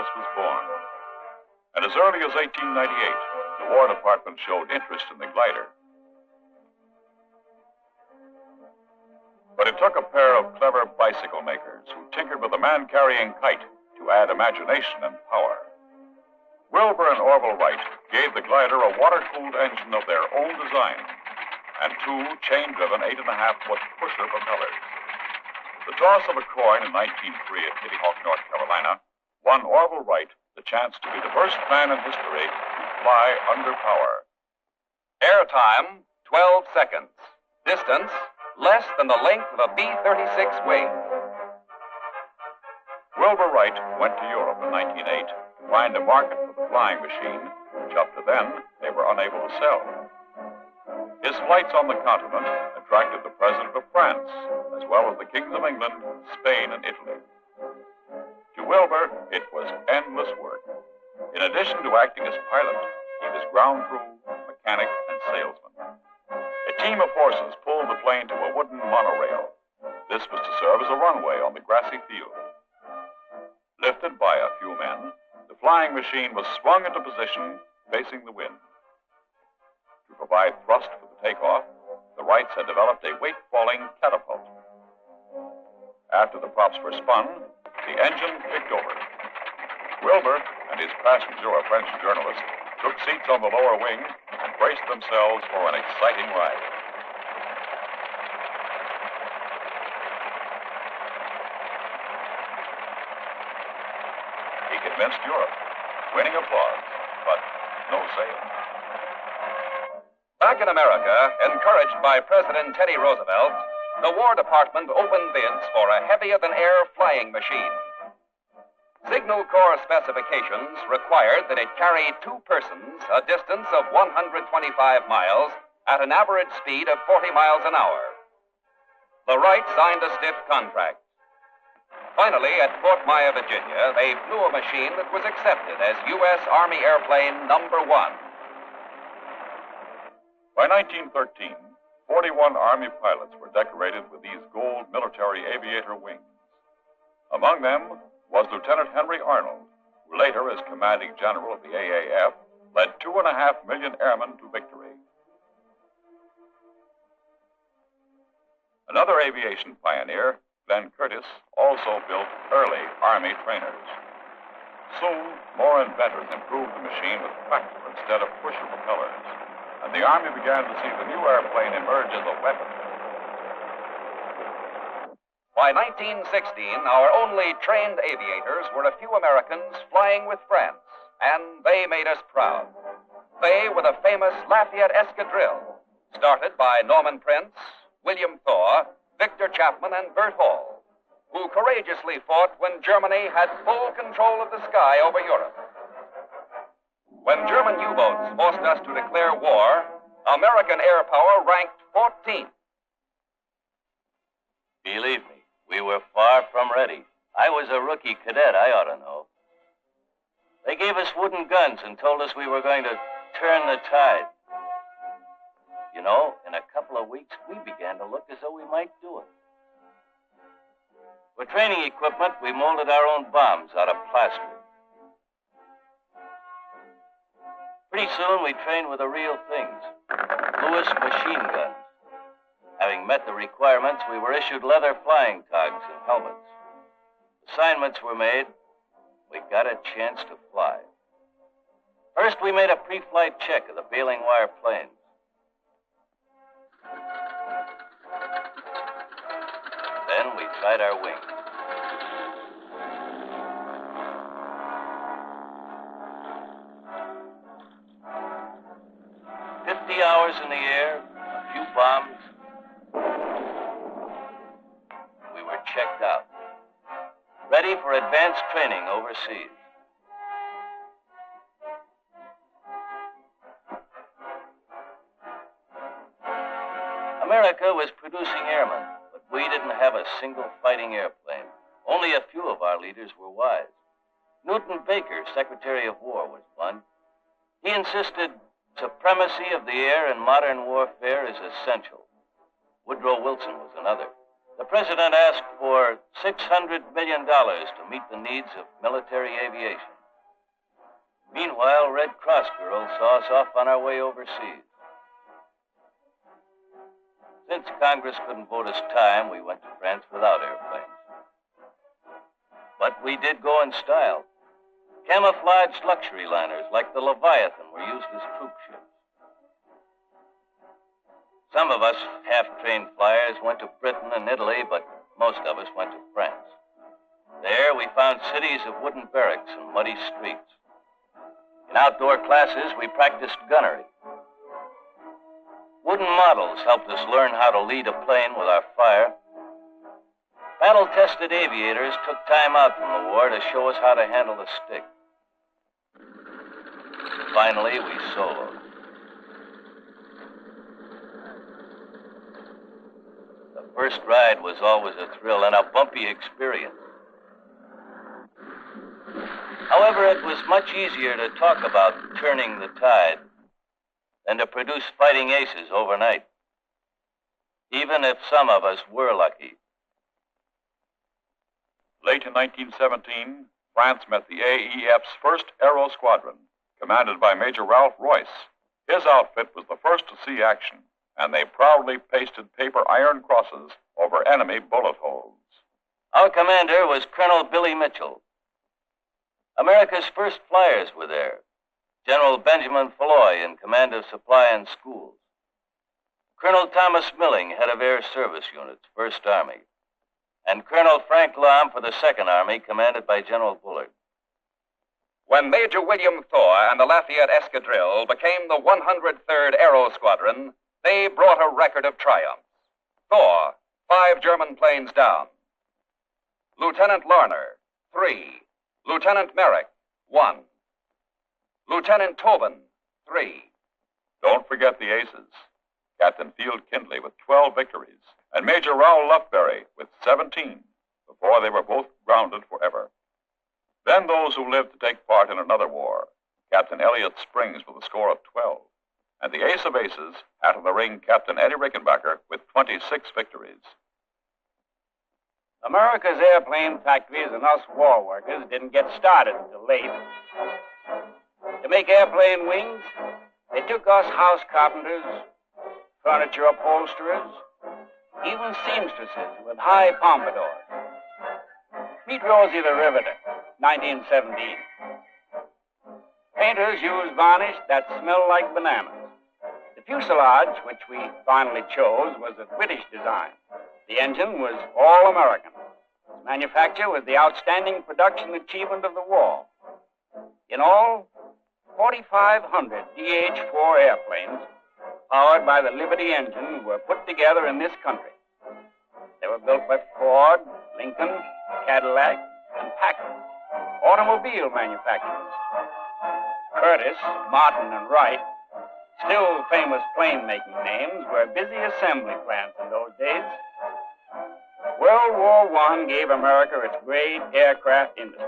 Force was born. And as early as 1898, the War Department showed interest in the glider. But it took a pair of clever bicycle makers who tinkered with a man-carrying kite to add imagination and power. Wilbur and Orville Wright gave the glider a water-cooled engine of their own design and two chain-driven 8.5-foot pusher propellers. The toss of a coin in 1903 at Kitty Hawk, North Carolina, won Orville Wright the chance to be the first man in history to fly under power. Air time, 12 seconds. Distance, less than the length of a B-36 wing. Wilbur Wright went to Europe in 1908 to find a market for the flying machine, which up to then they were unable to sell. His flights on the continent attracted the President of France, as well as the Kings of England, Spain, and Italy. To Wilbur, it was endless work. In addition to acting as pilot, he was ground crew, mechanic, and salesman. A team of horses pulled the plane to a wooden monorail. This was to serve as a runway on the grassy field. Lifted by a few men, the flying machine was swung into position facing the wind. To provide thrust for the takeoff, the Wrights had developed a weight-falling catapult. After the props were spun, the engine kicked over. Wilbur and his passenger, a French journalist, took seats on the lower wing and braced themselves for an exciting ride. He convinced Europe, winning applause, but no sale. Back in America, encouraged by President Teddy Roosevelt, the War Department opened bids for a heavier-than-air flying machine. Signal Corps specifications required that it carry two persons a distance of 125 miles at an average speed of 40 miles an hour. The Wrights signed a stiff contract. Finally, at Fort Myer, Virginia, they flew a machine that was accepted as U.S. Army Airplane number 1. By 1913, 41 Army pilots were decorated with these gold military aviator wings. Among them was Lieutenant Henry Arnold, who later, as commanding general of the AAF, led 2.5 million airmen to victory. Another aviation pioneer, Glenn Curtiss, also built early Army trainers. Soon, more inventors improved the machine with tractor instead of pusher propellers, and the Army began to see the new airplane emerge as a weapon. By 1916, our only trained aviators were a few Americans flying with France, and they made us proud. They were the famous Lafayette Escadrille, started by Norman Prince, William Thor, Victor Chapman, and Bert Hall, who courageously fought when Germany had full control of the sky over Europe. When German U-boats forced us to declare war, American air power ranked 14th. Believe me, we were far from ready. I was a rookie cadet, I ought to know. They gave us wooden guns and told us we were going to turn the tide. You know, in a couple of weeks, we began to look as though we might do it. For training equipment, we molded our own bombs out of plaster. Pretty soon, we trained with the real things. Lewis machine guns. Having met the requirements, we were issued leather flying togs and helmets. Assignments were made. We got a chance to fly. First, we made a pre-flight check of the baling wire planes. Then we tried our wings. Hours in the air, a few bombs. We were checked out, ready for advanced training overseas. America was producing airmen, but we didn't have a single fighting airplane. Only a few of our leaders were wise. Newton Baker, Secretary of War, was one. He insisted supremacy of the air in modern warfare is essential. Woodrow Wilson was another. The president asked for $600 million to meet the needs of military aviation. Meanwhile, Red Cross girls saw us off on our way overseas. Since Congress couldn't vote us time, we went to France without airplanes. But we did go in style. Camouflaged luxury liners like the Leviathan were used as troop ships. Some of us half-trained flyers went to Britain and Italy, but most of us went to France. There we found cities of wooden barracks and muddy streets. In outdoor classes, we practiced gunnery. Wooden models helped us learn how to lead a plane with our fire. Battle-tested aviators took time out from the war to show us how to handle the stick. Finally, we soloed. The first ride was always a thrill and a bumpy experience. However, it was much easier to talk about turning the tide than to produce fighting aces overnight, even if some of us were lucky. Late in 1917, France met the AEF's first Aero Squadron, commanded by Major Ralph Royce. His outfit was the first to see action, and they proudly pasted paper iron crosses over enemy bullet holes. Our commander was Colonel Billy Mitchell. America's first flyers were there. General Benjamin Falloy in command of supply and schools. Colonel Thomas Milling, head of Air Service Units, 1st Army. And Colonel Frank Lahm for the 2nd Army, commanded by General Bullard. When Major William Thor and the Lafayette Escadrille became the 103rd Aero Squadron, they brought a record of triumphs. Thor, 5 German planes down. Lieutenant Larner, 3. Lieutenant Merrick, 1. Lieutenant Tobin, 3. Don't forget the aces. Captain Field Kindley with 12 victories, and Major Raoul Lufberry with 17, before they were both grounded forever. Then those who lived to take part in another war, Captain Elliot Springs with a score of 12, and the ace of aces, out of the ring, Captain Eddie Rickenbacker with 26 victories. America's airplane factories and us war workers didn't get started until late. To make airplane wings, they took us house carpenters, furniture upholsterers, even seamstresses with high pompadours. Meet Rosie the Riveter, 1917. Painters used varnish that smelled like bananas. The fuselage, which we finally chose, was of British design. The engine was all American. Its manufacture was the outstanding production achievement of the war. In all, 4,500 DH-4 airplanes powered by the Liberty engine were put together in this country. They were built by Ford, Lincoln, Cadillac, and Packard, automobile manufacturers. Curtiss, Martin, and Wright, still famous plane-making names, were busy assembly plants in those days. World War I gave America its great aircraft industry.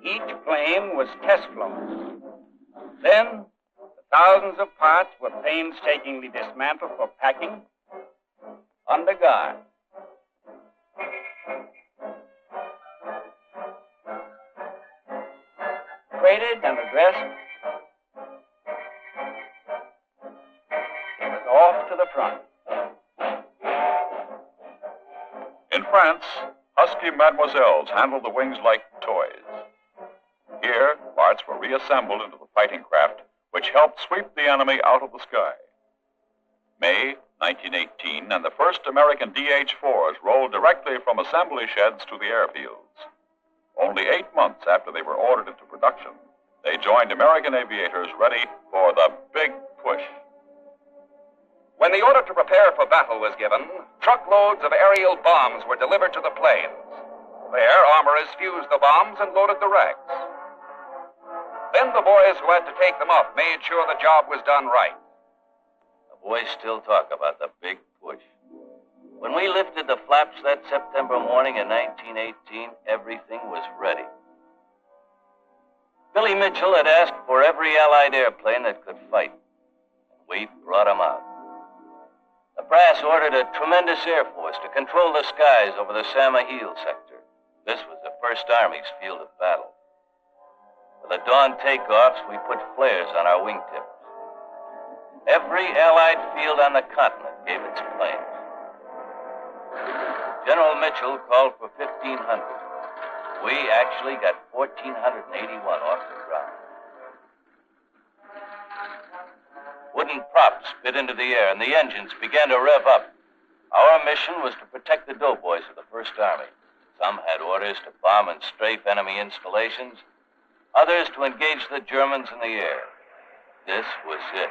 Each plane was test flown. Then, the thousands of parts were painstakingly dismantled for packing under guard. Crated and addressed, it was off to the front. In France, husky mademoiselles handled the wings like toys. Here, parts were reassembled into the fighting craft, which helped sweep the enemy out of the sky. May 1918, and the first American DH-4s rolled directly from assembly sheds to the airfields. Only 8 months after they were ordered into production, they joined American aviators ready for the big push. When the order to prepare for battle was given, truckloads of aerial bombs were delivered to the planes. There, armorers fused the bombs and loaded the racks. Then the boys who had to take them off made sure the job was done right. The boys still talk about the big push. When we lifted the flaps that September morning in 1918, everything was ready. Billy Mitchell had asked for every Allied airplane that could fight. We brought them out. The brass ordered a tremendous air force to control the skies over the Samahil sector. This was the First Army's field of battle. For the dawn takeoffs, we put flares on our wingtips. Every Allied field on the continent gave its planes. General Mitchell called for 1,500. We actually got 1,481 off the ground. Wooden props bit into the air, and the engines began to rev up. Our mission was to protect the doughboys of the First Army. Some had orders to bomb and strafe enemy installations, others to engage the Germans in the air. This was it.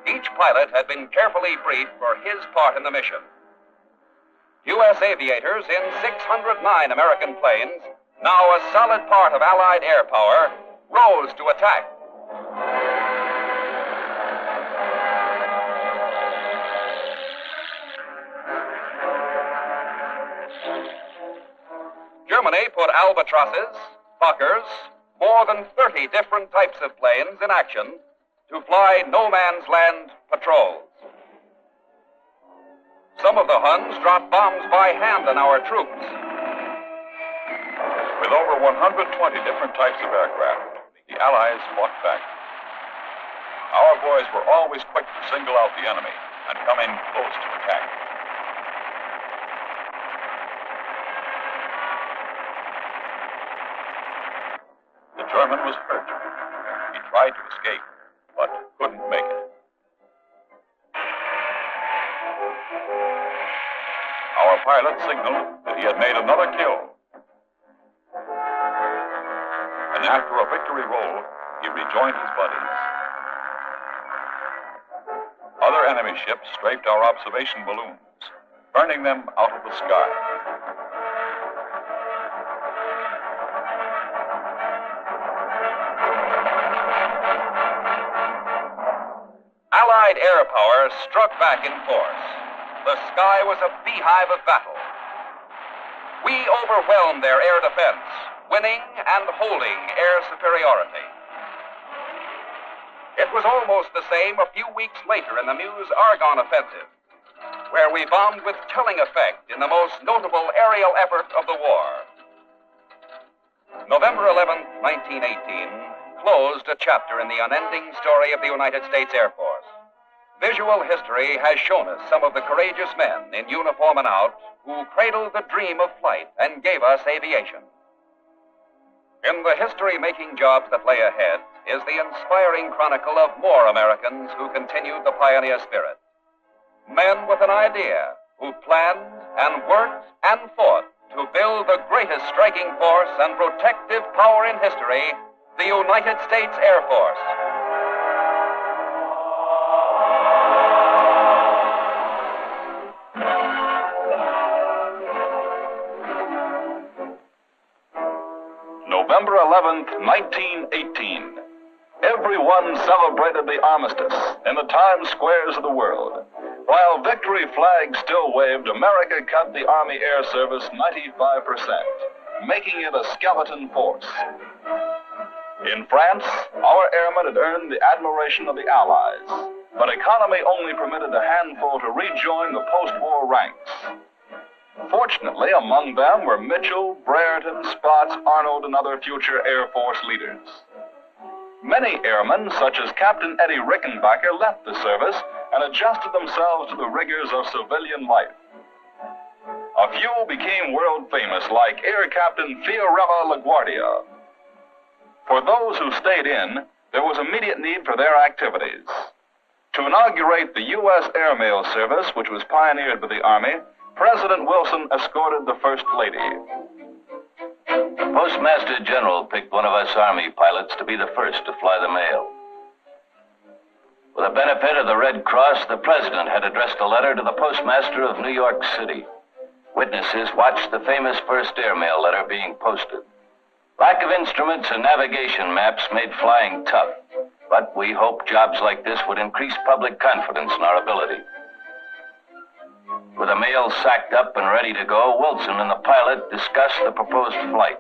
Each pilot had been carefully briefed for his part in the mission. U.S. aviators in 609 American planes, now a solid part of Allied air power, rose to attack. Germany put albatrosses, Fokkers, more than 30 different types of planes in action to fly no-man's land patrols. Some of the Huns dropped bombs by hand on our troops. With over 120 different types of aircraft, the Allies fought back. Our boys were always quick to single out the enemy and come in close to attack. The German was hurt. He tried to escape, but couldn't make it. Our pilot signaled that he had made another kill. And after a victory roll, he rejoined his buddies. Other enemy ships strafed our observation balloons, burning them out of the sky. Allied air power struck back in force. The sky was a beehive of battle. We overwhelmed their air defense, winning and holding air superiority. It was almost the same a few weeks later in the Meuse-Argonne offensive, where we bombed with telling effect in the most notable aerial effort of the war. November 11, 1918, closed a chapter in the unending story of the United States Air Force. Visual history has shown us some of the courageous men in uniform and out who cradled the dream of flight and gave us aviation. In the history-making jobs that lay ahead is the inspiring chronicle of more Americans who continued the pioneer spirit. Men with an idea who planned and worked and fought to build the greatest striking force and protective power in history, the United States Air Force. November 11th, 1918. Everyone celebrated the armistice in the Times Squares of the world. While victory flags still waved, America cut the Army Air Service 95%, making it a skeleton force. In France, our airmen had earned the admiration of the Allies, but economy only permitted a handful to rejoin the post-war ranks. Fortunately, among them were Mitchell, Brereton, Spotts, Arnold, and other future Air Force leaders. Many airmen, such as Captain Eddie Rickenbacker, left the service and adjusted themselves to the rigors of civilian life. A few became world famous, like Air Captain Fiorella LaGuardia. For those who stayed in, there was immediate need for their activities. To inaugurate the U.S. Airmail Service, which was pioneered by the Army, President Wilson escorted the First Lady. The Postmaster General picked one of us Army pilots to be the first to fly the mail. With the benefit of the Red Cross, the President had addressed a letter to the Postmaster of New York City. Witnesses watched the famous first airmail letter being posted. Lack of instruments and navigation maps made flying tough, but we hoped jobs like this would increase public confidence in our ability. With the mail sacked up and ready to go, Wilson and the pilot discussed the proposed flight.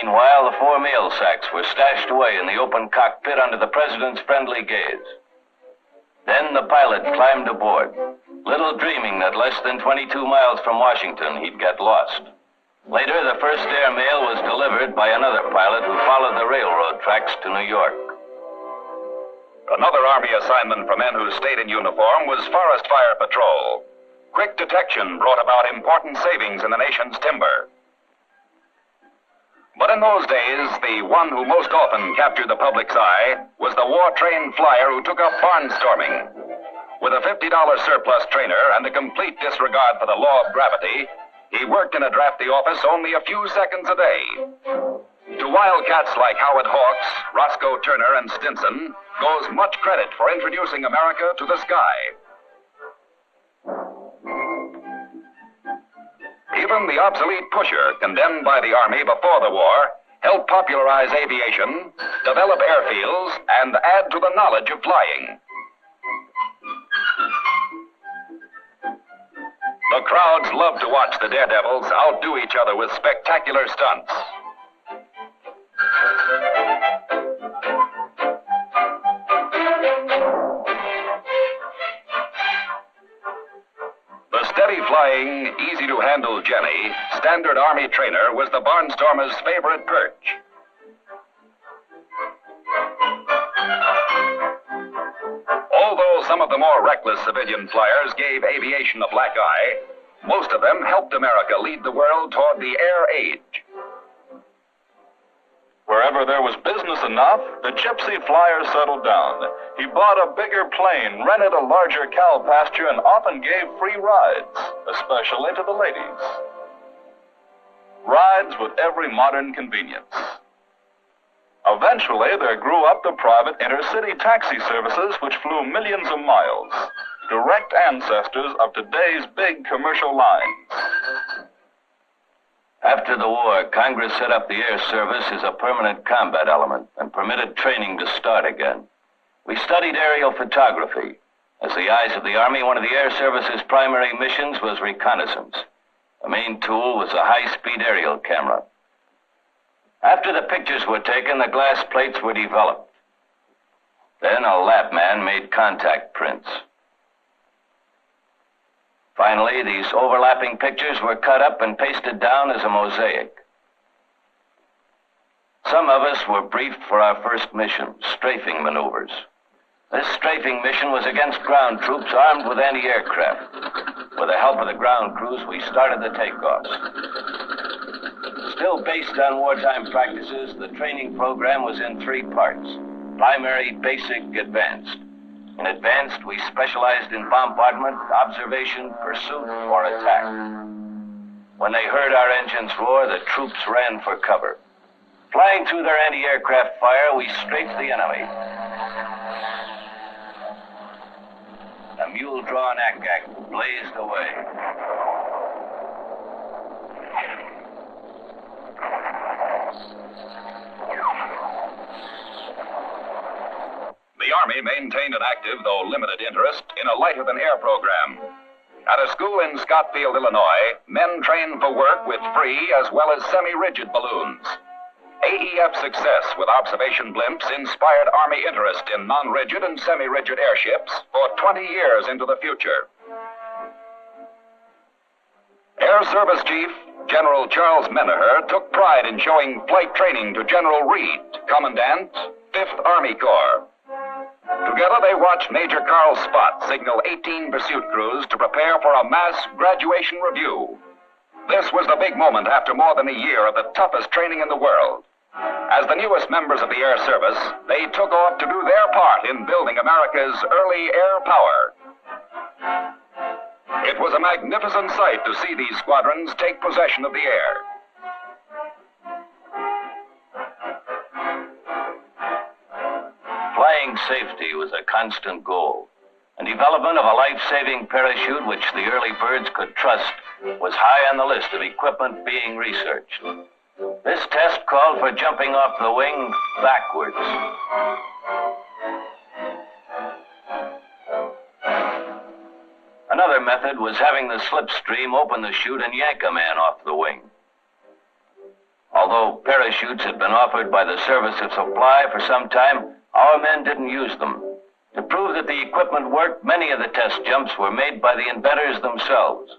Meanwhile, the 4 mail sacks were stashed away in the open cockpit under the president's friendly gaze. Then the pilot climbed aboard, little dreaming that less than 22 miles from Washington he'd get lost. Later, the first airmail was delivered by another pilot who followed the railroad tracks to New York. Another Army assignment for men who stayed in uniform was Forest Fire Patrol. Quick detection brought about important savings in the nation's timber. But in those days, the one who most often captured the public's eye was the war-trained flyer who took up barnstorming. With a $50 surplus trainer and a complete disregard for the law of gravity, he worked in a drafty office only a few seconds a day. To wildcats like Howard Hawks, Roscoe Turner, and Stinson goes much credit for introducing America to the sky. Even the obsolete pusher, condemned by the Army before the war, helped popularize aviation, develop airfields, and add to the knowledge of flying. The crowds loved to watch the daredevils outdo each other with spectacular stunts. The steady-flying, easy-to-handle Jenny, standard Army trainer, was the barnstormer's favorite perch. Although some of the more reckless civilian flyers gave aviation a black eye, most of them helped America lead the world toward the air age. Wherever there was business enough, the gypsy flyer settled down. He bought a bigger plane, rented a larger cow pasture, and often gave free rides, especially to the ladies. Rides with every modern convenience. Eventually, there grew up the private intercity taxi services which flew millions of miles, direct ancestors of today's big commercial lines. After the war, Congress set up the Air Service as a permanent combat element and permitted training to start again. We studied aerial photography. As the eyes of the Army, one of the Air Service's primary missions was reconnaissance. The main tool was a high-speed aerial camera. After the pictures were taken, the glass plates were developed. Then a lap man made contact prints. Finally, these overlapping pictures were cut up and pasted down as a mosaic. Some of us were briefed for our first mission, strafing maneuvers. This strafing mission was against ground troops armed with anti-aircraft. With the help of the ground crews, we started the takeoffs. Still based on wartime practices, the training program was in 3 parts: primary, basic, advanced. In advanced, we specialized in bombardment, observation, pursuit, or attack. When they heard our engines roar, the troops ran for cover. Flying through their anti-aircraft fire, we strafed the enemy. The mule-drawn ack-ack blazed away. The Army maintained an active, though limited, interest in a lighter-than-air program. At a school in Scottsfield, Illinois, men trained for work with free as well as semi-rigid balloons. AEF success with observation blimps inspired Army interest in non-rigid and semi-rigid airships for 20 years into the future. Air Service Chief General Charles Menaher took pride in showing flight training to General Reed, Commandant, 5th Army Corps. Together, they watched Major Carl Spott signal 18 pursuit crews to prepare for a mass graduation review. This was the big moment after more than a year of the toughest training in the world. As the newest members of the Air Service, they took off to do their part in building America's early air power. It was a magnificent sight to see these squadrons take possession of the air. Flying safety was a constant goal, and development of a life-saving parachute which the early birds could trust was high on the list of equipment being researched. This test called for jumping off the wing backwards. Another method was having the slipstream open the chute and yank a man off the wing. Although Although parachutes had been offered by the Service of Supply for some time, our men didn't use them. To prove that the equipment worked, many of the test jumps were made by the inventors themselves.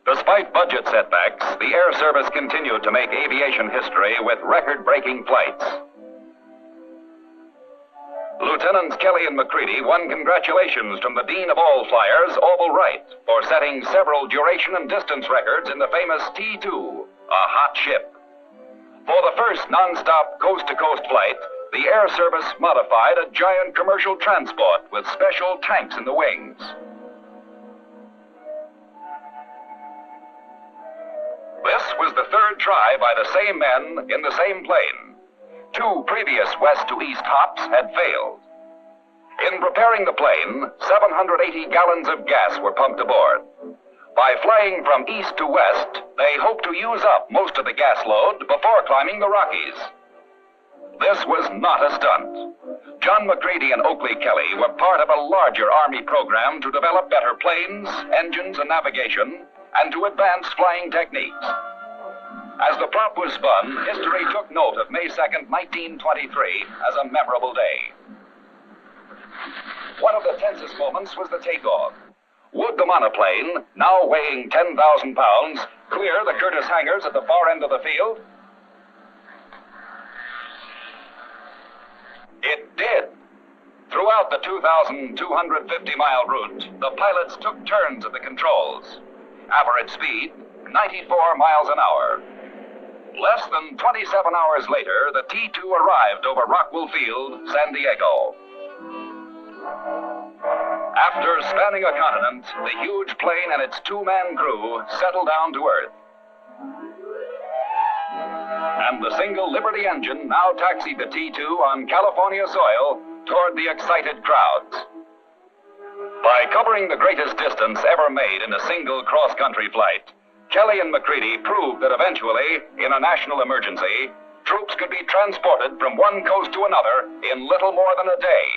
Despite budget setbacks, the Air Service continued to make aviation history with record-breaking flights. Lieutenants Kelly and McCready won congratulations from the Dean of all flyers, Orville Wright, for setting several duration and distance records in the famous T-2, a hot ship. For the first non-stop coast-to-coast flight, the Air Service modified a giant commercial transport with special tanks in the wings. This was the third try by the same men in the same plane. 2 previous west-to-east hops had failed. In preparing the plane, 780 gallons of gas were pumped aboard. By flying from east to west, they hoped to use up most of the gas load before climbing the Rockies. This was not a stunt. John McCready and Oakley Kelly were part of a larger Army program to develop better planes, engines, and navigation, and to advance flying techniques. As the prop was spun, history took note of May 2nd, 1923, as a memorable day. One of the tensest moments was the takeoff. Would the monoplane, now weighing 10,000 pounds, clear the Curtiss hangars at the far end of the field? It did. Throughout the 2,250-mile route, the pilots took turns at the controls. Average speed, 94 miles an hour. Less than 27 hours later, the T-2 arrived over Rockwell Field, San Diego. After spanning a continent, the huge plane and its 2-man crew settled down to Earth. And the single Liberty engine now taxied the T-2 on California soil toward the excited crowds. By covering the greatest distance ever made in a single cross-country flight, Kelly and McCready proved that eventually, in a national emergency, troops could be transported from one coast to another in little more than a day.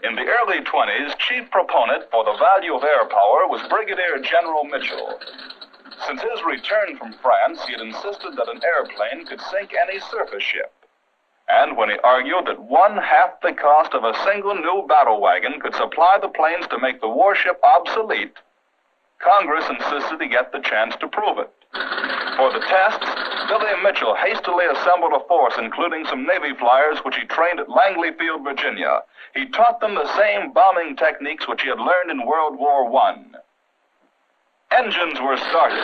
In the early 20s, chief proponent for the value of air power was Brigadier General Mitchell. Since his return from France, he had insisted that an airplane could sink any surface ship. And when he argued that 1/2 the cost of a single new battle wagon could supply the planes to make the warship obsolete, Congress insisted he get the chance to prove it. For the tests, Billy Mitchell hastily assembled a force including some Navy flyers which he trained at Langley Field, Virginia. He taught them the same bombing techniques which he had learned in World War I. Engines were started,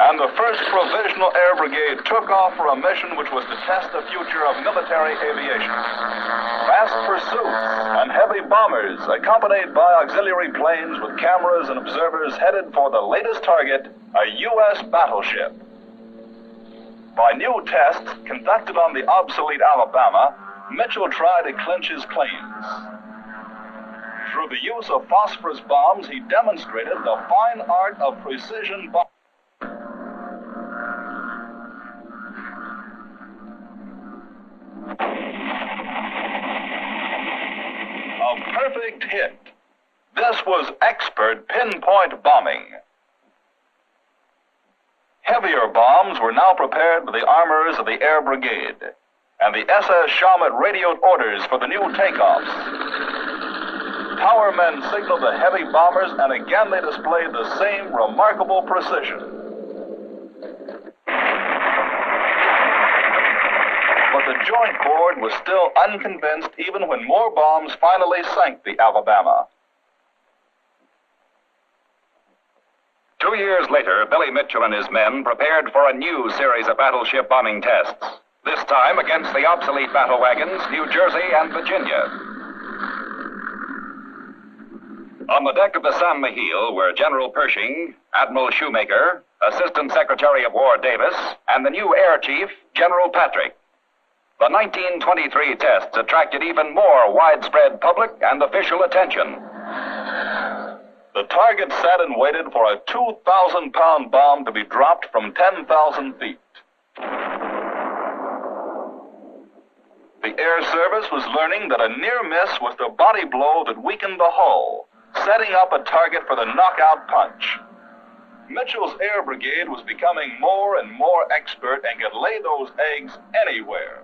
and the 1st Provisional Air Brigade took off for a mission which was to test the future of military aviation. Fast pursuits and heavy bombers, accompanied by auxiliary planes with cameras and observers headed for the latest target, a U.S. battleship. By new tests conducted on the obsolete Alabama, Mitchell tried to clinch his claims. Through the use of phosphorus bombs, he demonstrated the fine art of precision bombing. A perfect hit. This was expert pinpoint bombing. Heavier bombs were now prepared by the armorers of the Air Brigade, and the SS Shawmut radioed orders for the new takeoffs. Power men signaled the heavy bombers, and again they displayed the same remarkable precision. But the Joint Board was still unconvinced even when more bombs finally sank the Alabama. 2 years later, Billy Mitchell and his men prepared for a new series of battleship bombing tests, this time against the obsolete battle wagons, New Jersey and Virginia. On the deck of the San Miguel were General Pershing, Admiral Shoemaker, Assistant Secretary of War Davis, and the new Air Chief, General Patrick. The 1923 tests attracted even more widespread public and official attention. The target sat and waited for a 2,000-pound bomb to be dropped from 10,000 feet. The Air Service was learning that a near miss was the body blow that weakened the hull, setting up a target for the knockout punch. Mitchell's Air Brigade was becoming more and more expert and could lay those eggs anywhere.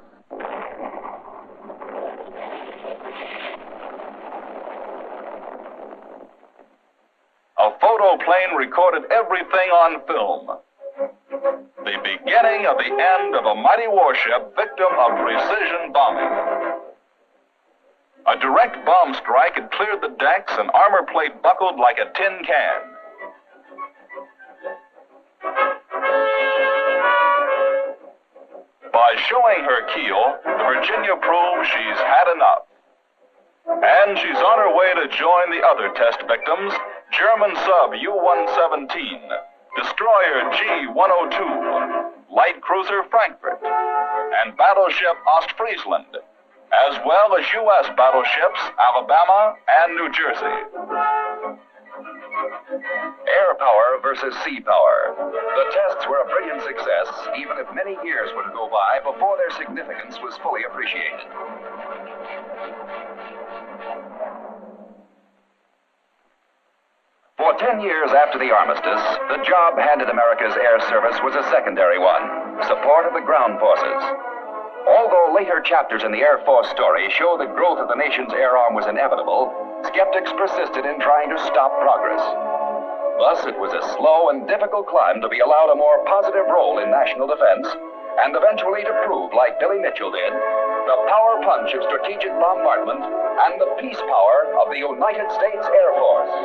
A photo plane recorded everything on film. The beginning of the end of a mighty warship victim of precision bombing. A direct bomb strike had cleared the decks and armor plate buckled like a tin can. By showing her keel, the Virginia proves she's had enough. And she's on her way to join the other test victims, German sub U-117, destroyer G-102, light cruiser Frankfurt, and battleship Ostfriesland, as well as U.S. battleships Alabama and New Jersey. Air power versus sea power. The tests were a brilliant success, even if many years were to go by before their significance was fully appreciated. For 10 years after the armistice, the job handed America's air service was a secondary one, support of the ground forces. Although later chapters in the Air Force story show the growth of the nation's air arm was inevitable, skeptics persisted in trying to stop progress. Thus, it was a slow and difficult climb to be allowed a more positive role in national defense, and eventually to prove, like Billy Mitchell did, the power punch of strategic bombardment and the peace power of the United States Air Force.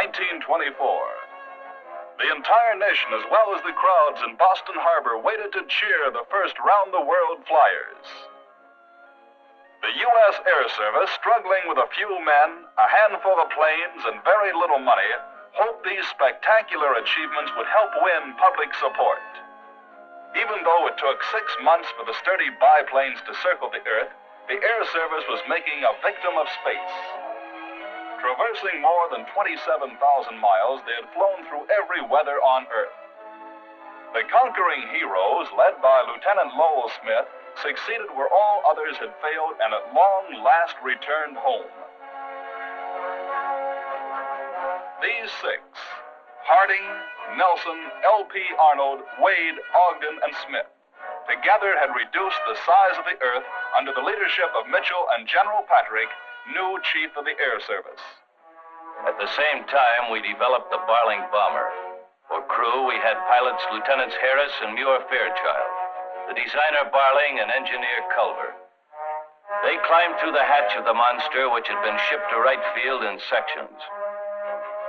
1924. The entire nation, as well as the crowds in Boston Harbor, waited to cheer the first round-the-world flyers. The U.S. Air Service, struggling with a few men, a handful of planes, and very little money, hoped these spectacular achievements would help win public support. Even though it took 6 months for the sturdy biplanes to circle the Earth, the Air Service was making a victim of space. Traversing more than 27,000 miles, they had flown through every weather on Earth. The conquering heroes, led by Lieutenant Lowell Smith, succeeded where all others had failed and at long last returned home. These 6, Harding, Nelson, L.P. Arnold, Wade, Ogden, and Smith, together had reduced the size of the Earth under the leadership of Mitchell and General Patrick, new Chief of the Air Service. At the same time, we developed the Barling bomber. For crew, we had pilots Lieutenants Harris and Muir Fairchild, the designer Barling and engineer Culver. They climbed through the hatch of the monster, which had been shipped to Wright Field in sections.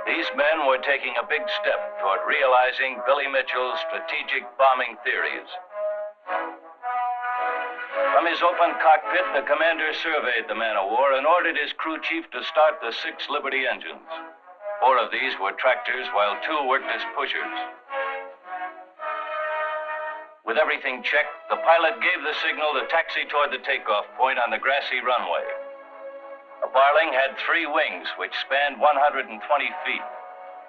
These men were taking a big step toward realizing Billy Mitchell's strategic bombing theories. From his open cockpit, the commander surveyed the man-of-war and ordered his crew chief to start the 6 Liberty engines. 4 of these were tractors, while 2 worked as pushers. With everything checked, the pilot gave the signal to taxi toward the takeoff point on the grassy runway. The Barling had 3 wings, which spanned 120 feet,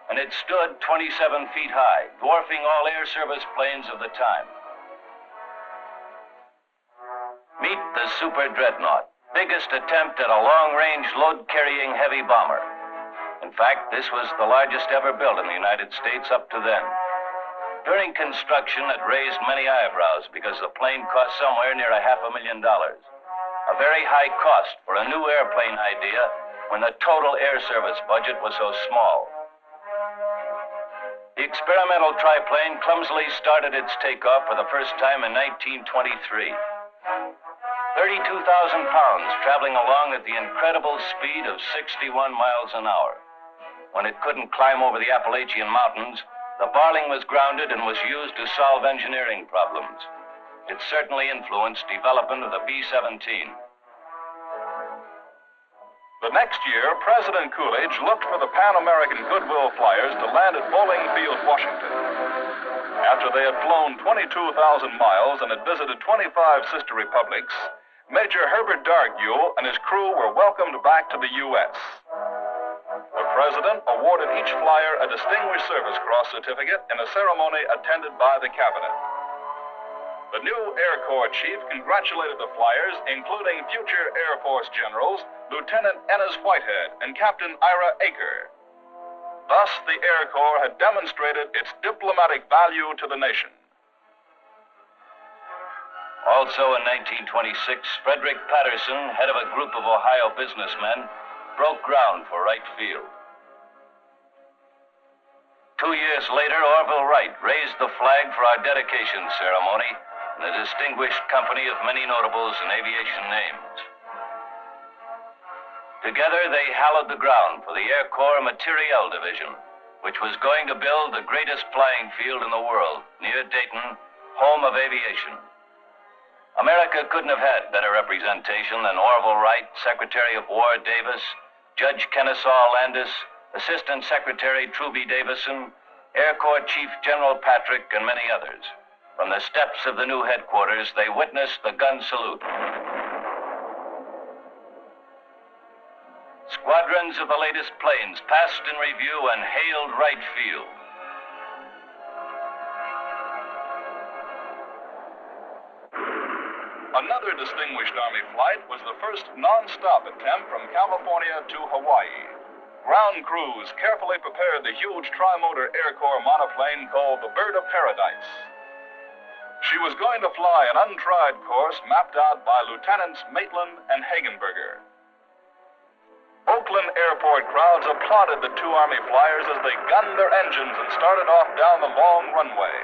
and it stood 27 feet high, dwarfing all air service planes of the time. Meet the Super Dreadnought, biggest attempt at a long-range load-carrying heavy bomber. In fact, this was the largest ever built in the United States up to then. During construction, it raised many eyebrows because the plane cost somewhere near $500,000. A very high cost for a new airplane idea when the total air service budget was so small. The experimental triplane clumsily started its takeoff for the first time in 1923. 32,000 pounds traveling along at the incredible speed of 61 miles an hour. When it couldn't climb over the Appalachian Mountains, the Barling was grounded and was used to solve engineering problems. It certainly influenced development of the B-17. The next year, President Coolidge looked for the Pan American Goodwill Flyers to land at Bowling Field, Washington. After they had flown 22,000 miles and had visited 25 sister republics, Major Herbert Dargyule and his crew were welcomed back to the U.S. The President awarded each flyer a Distinguished Service Cross certificate in a ceremony attended by the Cabinet. The new Air Corps chief congratulated the flyers, including future Air Force generals Lieutenant Ennis Whitehead and Captain Ira Aker. Thus, the Air Corps had demonstrated its diplomatic value to the nation. Also in 1926, Frederick Patterson, head of a group of Ohio businessmen, broke ground for Wright Field. 2 years later, Orville Wright raised the flag for our dedication ceremony in a distinguished company of many notables and aviation names. Together, they hallowed the ground for the Air Corps Materiel Division, which was going to build the greatest flying field in the world, near Dayton, home of aviation. America couldn't have had better representation than Orville Wright, Secretary of War Davis, Judge Kennesaw Landis, Assistant Secretary Truby Davison, Air Corps Chief General Patrick, and many others. From the steps of the new headquarters, they witnessed the gun salute. Squadrons of the latest planes passed in review and hailed Wright Field. Another distinguished Army flight was the first non-stop attempt from California to Hawaii. Ground crews carefully prepared the huge tri-motor Air Corps monoplane called the Bird of Paradise. She was going to fly an untried course mapped out by Lieutenants Maitland and Hagenberger. Oakland airport crowds applauded the two Army flyers as they gunned their engines and started off down the long runway.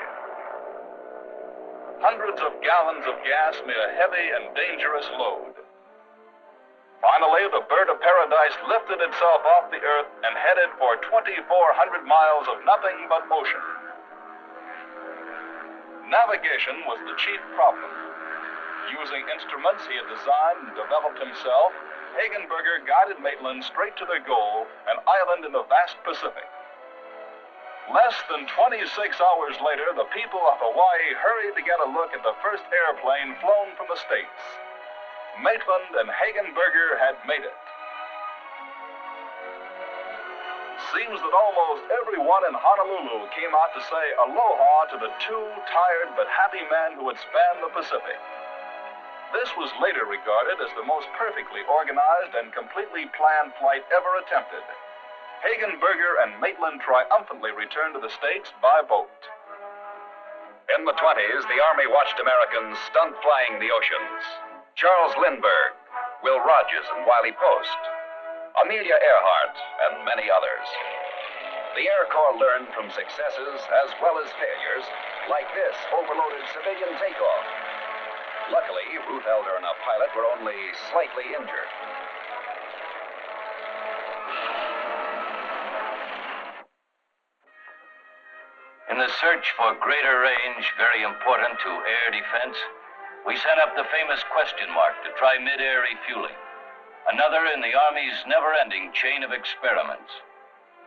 Hundreds of gallons of gas made a heavy and dangerous load. Finally, the Bird of Paradise lifted itself off the earth and headed for 2,400 miles of nothing but ocean. Navigation was the chief problem. Using instruments he had designed and developed himself, Hagenberger guided Maitland straight to their goal, an island in the vast Pacific. Less than 26 hours later, the people of Hawaii hurried to get a look at the first airplane flown from the States. Maitland and Hagenberger had made it. Seems that almost everyone in Honolulu came out to say aloha to the two tired but happy men who had spanned the Pacific. This was later regarded as the most perfectly organized and completely planned flight ever attempted. Hagenberger and Maitland triumphantly returned to the States by boat. In the 20s, the Army watched Americans stunt flying the oceans. Charles Lindbergh, Will Rogers and Wiley Post, Amelia Earhart, and many others. The Air Corps learned from successes as well as failures, like this overloaded civilian takeoff. Luckily, Ruth Elder and our pilot were only slightly injured. In the search for greater range, very important to air defense, we sent up the famous question mark to try mid-air refueling. Another in the Army's never-ending chain of experiments.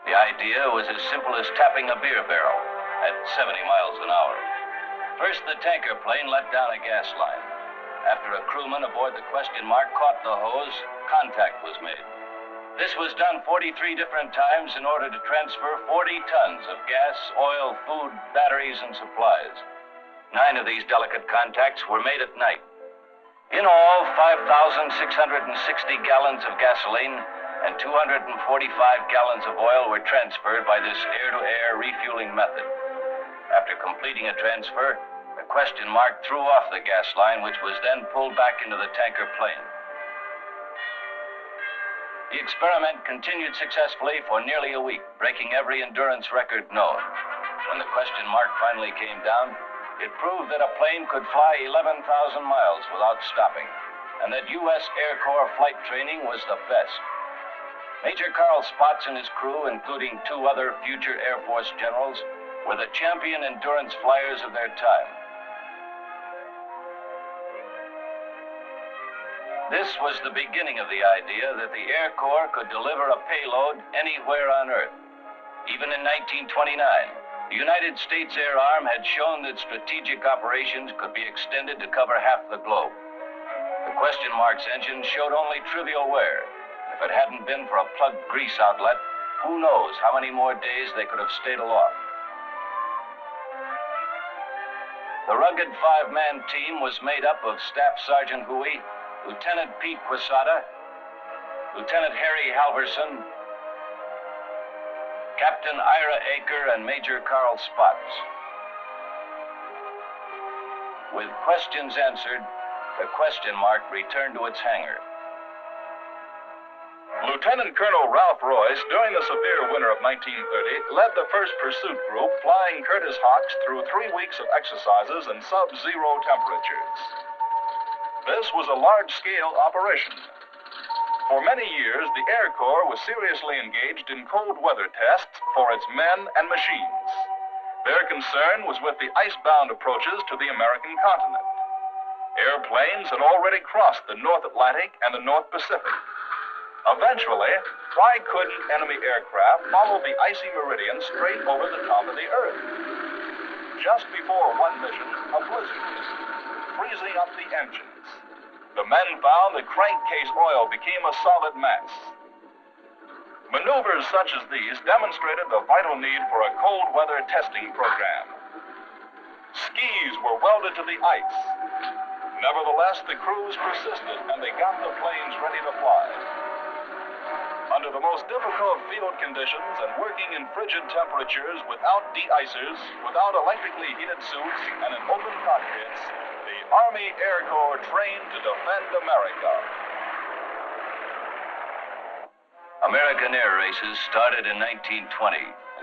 The idea was as simple as tapping a beer barrel at 70 miles an hour. First, the tanker plane let down a gas line. After a crewman aboard the question mark caught the hose, contact was made. This was done 43 different times in order to transfer 40 tons of gas, oil, food, batteries, and supplies. 9 of these delicate contacts were made at night. In all, 5,660 gallons of gasoline and 245 gallons of oil were transferred by this air-to-air refueling method. After completing a transfer, the question mark threw off the gas line, which was then pulled back into the tanker plane. The experiment continued successfully for nearly a week, breaking every endurance record known. When the question mark finally came down, it proved that a plane could fly 11,000 miles without stopping, and that U.S. Air Corps flight training was the best. Major Carl Spaatz and his crew, including 2 other future Air Force generals, were the champion endurance flyers of their time. This was the beginning of the idea that the Air Corps could deliver a payload anywhere on Earth. Even in 1929, the United States Air Arm had shown that strategic operations could be extended to cover half the globe. The question mark's engine showed only trivial wear. If it hadn't been for a plugged grease outlet, who knows how many more days they could have stayed aloft. The rugged five-man team was made up of Staff Sergeant Huey, Lieutenant Pete Quesada, Lieutenant Harry Halverson, Captain Ira Aker, and Major Carl Spotts. With questions answered, the question mark returned to its hangar. Lieutenant Colonel Ralph Royce, during the severe winter of 1930, led the first pursuit group flying Curtiss Hawks through 3 weeks of exercises in sub-zero temperatures. This was a large-scale operation. For many years, the Air Corps was seriously engaged in cold weather tests for its men and machines. Their concern was with the icebound approaches to the American continent. Airplanes had already crossed the North Atlantic and the North Pacific. Eventually, why couldn't enemy aircraft follow the icy meridian straight over the top of the Earth? Just before one mission, a blizzard hit, freezing up the engines. The men found that crankcase oil became a solid mass. Maneuvers such as these demonstrated the vital need for a cold weather testing program. Skis were welded to the ice. Nevertheless, the crews persisted and they got the planes ready to fly. Under the most difficult field conditions and working in frigid temperatures without de-icers, without electrically heated suits, and in open cockpits, the Army Air Corps trained to defend America. American air races started in 1920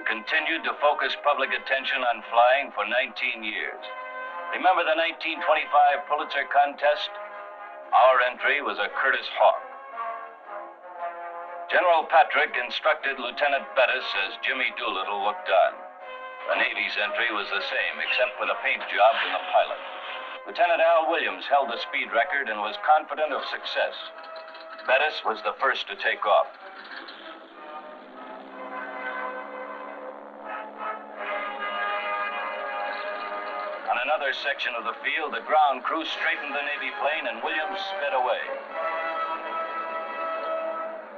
and continued to focus public attention on flying for 19 years. Remember the 1925 Pulitzer contest? Our entry was a Curtiss Hawk. General Patrick instructed Lieutenant Bettis as Jimmy Doolittle looked on. The Navy's entry was the same, except for the paint job and the pilot. Lieutenant Al Williams held the speed record and was confident of success. Bettis was the first to take off. On another section of the field, the ground crew straightened the Navy plane and Williams sped away.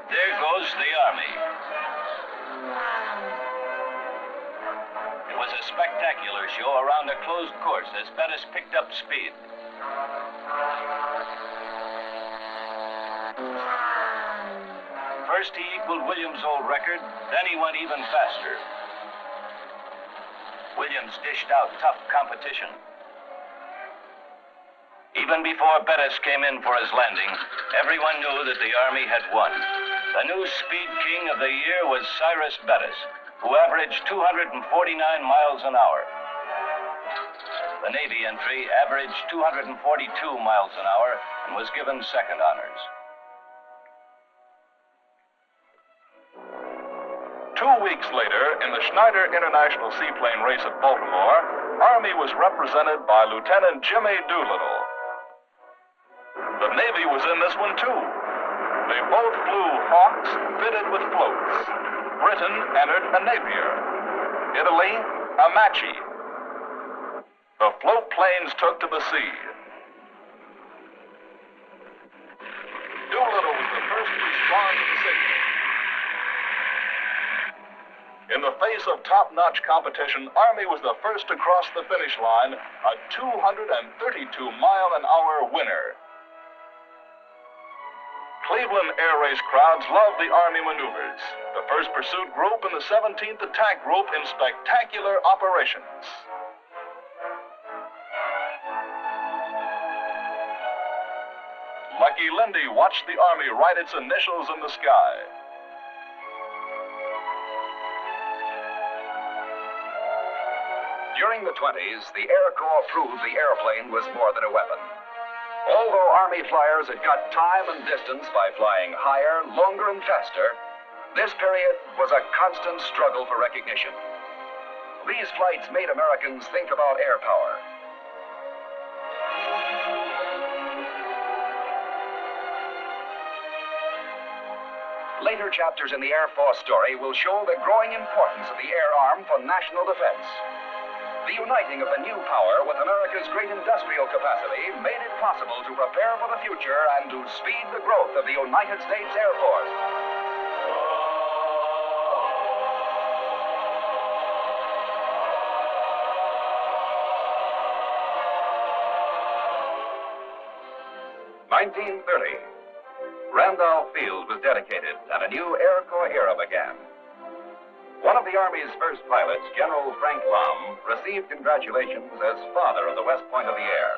There goes the Army. It was a spectacular show around a closed course as Bettis picked up speed. First he equaled Williams' old record, then he went even faster. Williams dished out tough competition. Even before Bettis came in for his landing, everyone knew that the Army had won. The new speed king of the year was Cyrus Bettis, who averaged 249 miles an hour. The Navy entry averaged 242 miles an hour and was given second honors. 2 weeks later, in the Schneider International Seaplane Race at Baltimore, Army was represented by Lieutenant Jimmy Doolittle. The Navy was in this one, too. They both flew Hawks fitted with floats. Britain entered a Napier. Italy, a Machi. The float planes took to the sea. Doolittle was the first to respond to the signal. In the face of top-notch competition, Army was the first to cross the finish line, a 232-mile-an-hour winner. Cleveland air race crowds loved the Army maneuvers. The 1st Pursuit Group and the 17th Attack Group in spectacular operations. Lucky Lindy watched the Army write its initials in the sky. During the 20s, the Air Corps proved the airplane was more than a weapon. Although Army flyers had cut time and distance by flying higher, longer, and faster, this period was a constant struggle for recognition. These flights made Americans think about air power. Later chapters in the Air Force story will show the growing importance of the air arm for national defense. The uniting of the new power with America's great industrial capacity made it possible to prepare for the future and to speed the growth of the United States Air Force. 1930. Randolph Field was dedicated and a new Air Corps era began. One of the Army's first pilots, General Frank Baum, received congratulations as father of the West Point of the Air.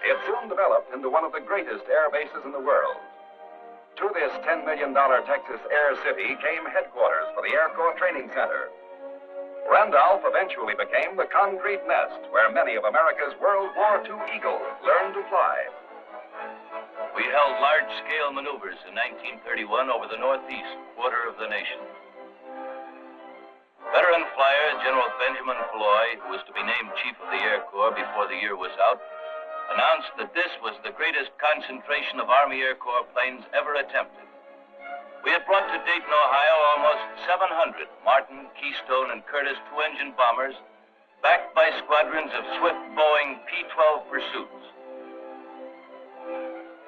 It soon developed into one of the greatest air bases in the world. To this $10 million Texas Air City came headquarters for the Air Corps Training Center. Randolph eventually became the concrete nest where many of America's World War II Eagles learned to fly. We held large-scale maneuvers in 1931 over the northeast quarter of the nation. Veteran flyer General Benjamin Floy, who was to be named Chief of the Air Corps before the year was out, announced that this was the greatest concentration of Army Air Corps planes ever attempted. We had brought to Dayton, Ohio, almost 700 Martin, Keystone, and Curtiss two-engine bombers, backed by squadrons of swift Boeing P-12 pursuits.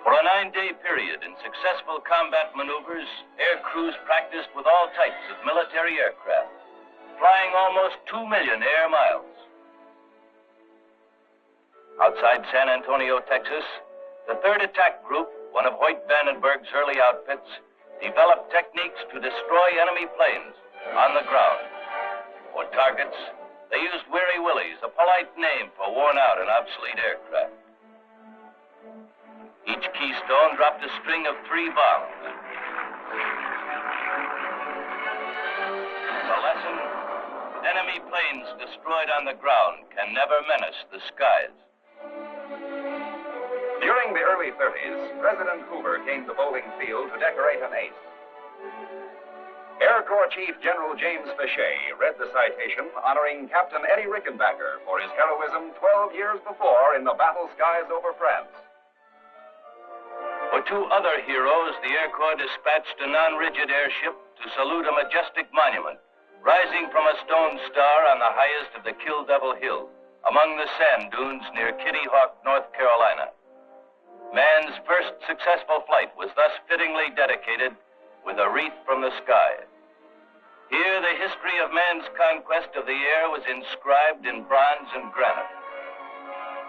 For a 9-day period in successful combat maneuvers, air crews practiced with all types of military aircraft, flying almost 2 million air miles. Outside San Antonio, Texas, the 3rd Attack Group, one of Hoyt Vandenberg's early outfits, developed techniques to destroy enemy planes on the ground. For targets, they used Weary Willies, a polite name for worn-out and obsolete aircraft. Each Keystone dropped a string of 3 bombs. The lesson: enemy planes destroyed on the ground can never menace the skies. During the early 30s, President Hoover came to Bowling Field to decorate an ace. Air Corps Chief General James Fichet read the citation honoring Captain Eddie Rickenbacker for his heroism 12 years before in the battle skies over France. For 2 other heroes, the Air Corps dispatched a non-rigid airship to salute a majestic monument rising from a stone star on the highest of the Kill Devil Hills, among the sand dunes near Kitty Hawk, North Carolina. Man's first successful flight was thus fittingly dedicated with a wreath from the sky. Here, the history of man's conquest of the air was inscribed in bronze and granite.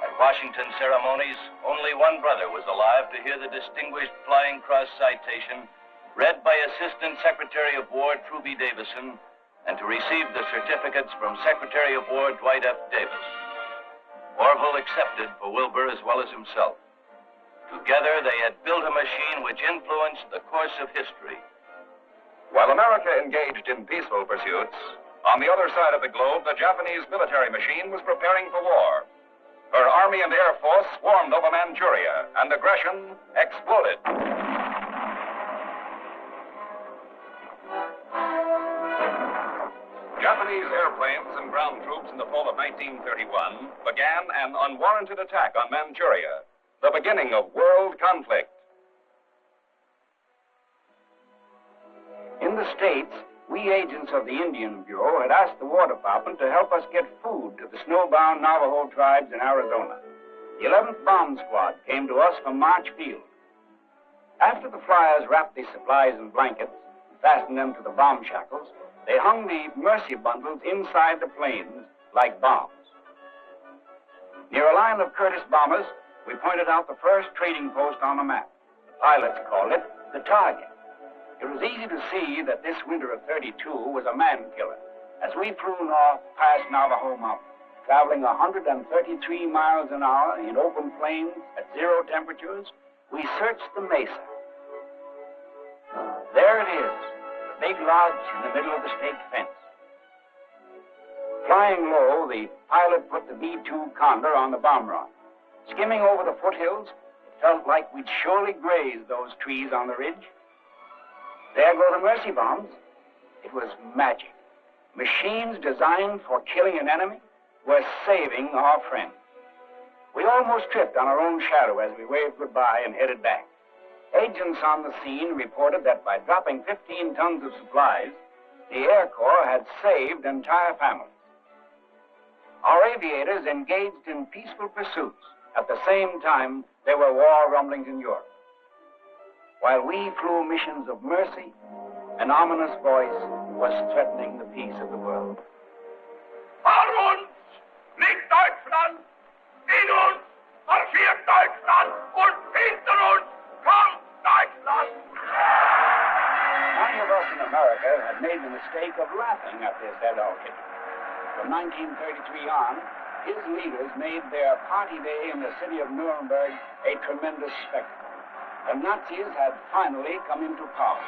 At Washington ceremonies, only one brother was alive to hear the Distinguished Flying Cross citation read by Assistant Secretary of War Truby Davison and to receive the certificates from Secretary of War Dwight F. Davis. Orville accepted for Wilbur as well as himself. Together, they had built a machine which influenced the course of history. While America engaged in peaceful pursuits, on the other side of the globe, the Japanese military machine was preparing for war. Her Army and Air Force swarmed over Manchuria, and aggression exploded. Japanese airplanes and ground troops in the fall of 1931 began an unwarranted attack on Manchuria, the beginning of world conflict. In the States, we agents of the Indian Bureau had asked the War Department to help us get food to the snowbound Navajo tribes in Arizona. The 11th Bomb Squad came to us from March Field. After the flyers wrapped the supplies in blankets and fastened them to the bomb shackles, they hung the mercy bundles inside the planes like bombs. Near a line of Curtiss bombers, we pointed out the first trading post on the map. The pilots called it the target. It was easy to see that this winter of 32 was a man-killer. As we flew north past Navajo Mountain, traveling 133 miles an hour in open plains at 0 temperatures, we searched the mesa. There it is, the big lodge in the middle of the stake fence. Flying low, the pilot put the B-2 Condor on the bomb run. Skimming over the foothills, it felt like we'd surely graze those trees on the ridge. There go the mercy bombs. It was magic. Machines designed for killing an enemy were saving our friends. We almost tripped on our own shadow as we waved goodbye and headed back. Agents on the scene reported that by dropping 15 tons of supplies, the Air Corps had saved entire families. Our aviators engaged in peaceful pursuits. At the same time, there were war rumblings in Europe. While we flew missions of mercy, an ominous voice was threatening the peace of the world. Vor uns liegt Deutschland, in uns marschiert Deutschland und in mistake of laughing at this adult hit. From 1933 on, his leaders made their party day in the city of Nuremberg a tremendous spectacle. The Nazis had finally come into power.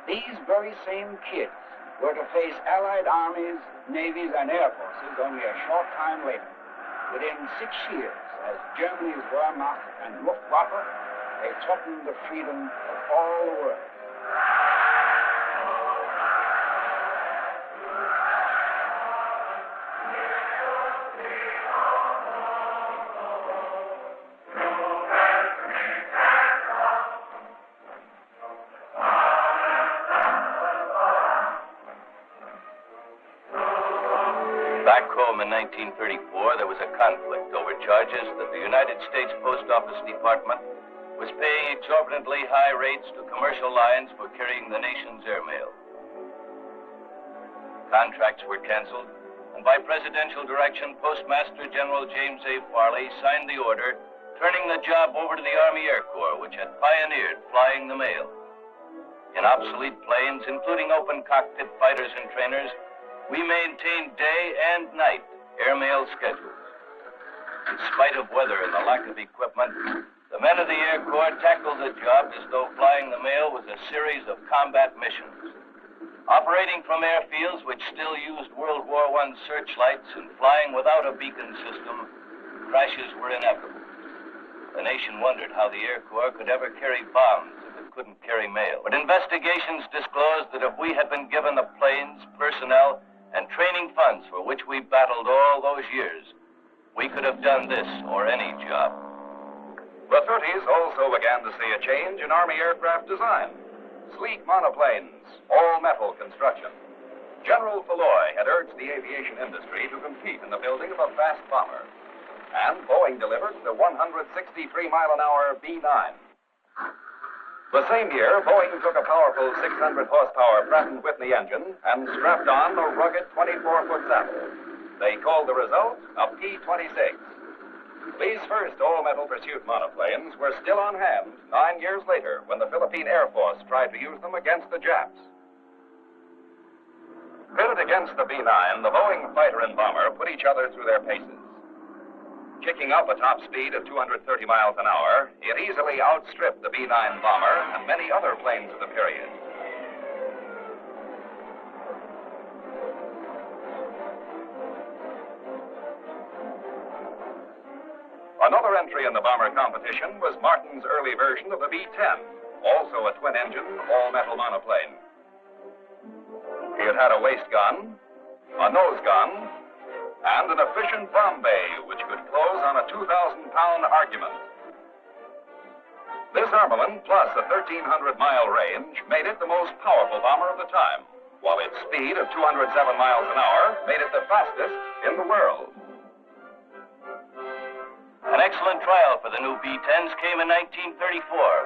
These very same kids were to face Allied armies, navies, and air forces only a short time later. Within 6 years, as Germany's Wehrmacht and Luftwaffe, they threatened the freedom of all the world. Back home in 1934, there was a conflict over charges that the United States Post Office Department was paying exorbitantly high rates to commercial lines for carrying the nation's airmail. Contracts were canceled, and by presidential direction, Postmaster General James A. Farley signed the order turning the job over to the Army Air Corps, which had pioneered flying the mail. In obsolete planes, including open cockpit fighters and trainers, we maintained day and night airmail schedules. In spite of weather and the lack of equipment, the men of the Air Corps tackled the job as though flying the mail was a series of combat missions. Operating from airfields which still used World War I searchlights and flying without a beacon system, crashes were inevitable. The nation wondered how the Air Corps could ever carry bombs if it couldn't carry mail. But investigations disclosed that if we had been given the planes, personnel, and training funds for which we battled all those years, we could have done this or any job. The 30s also began to see a change in Army aircraft design. Sleek monoplanes, all-metal construction. General Falloy had urged the aviation industry to compete in the building of a fast bomber. And Boeing delivered the 163-mile-an-hour B-9. The same year, Boeing took a powerful 600-horsepower Pratt & Whitney engine and strapped on a rugged 24-foot saddle. They called the result a P-26. These first all-metal pursuit monoplanes were still on hand 9 years later when the Philippine Air Force tried to use them against the Japs. Pitted against the B-9, the Boeing fighter and bomber put each other through their paces. Kicking up a top speed of 230 miles an hour, it easily outstripped the B-9 bomber and many other planes of the period. Another entry in the bomber competition was Martin's early version of the B-10, also a twin-engine, all-metal monoplane. It had a waist gun, a nose gun, and an efficient bomb bay, which could close on a 2,000-pound argument. This armament, plus a 1,300-mile range, made it the most powerful bomber of the time, while its speed of 207 miles an hour made it the fastest in the world. An excellent trial for the new B-10s came in 1934,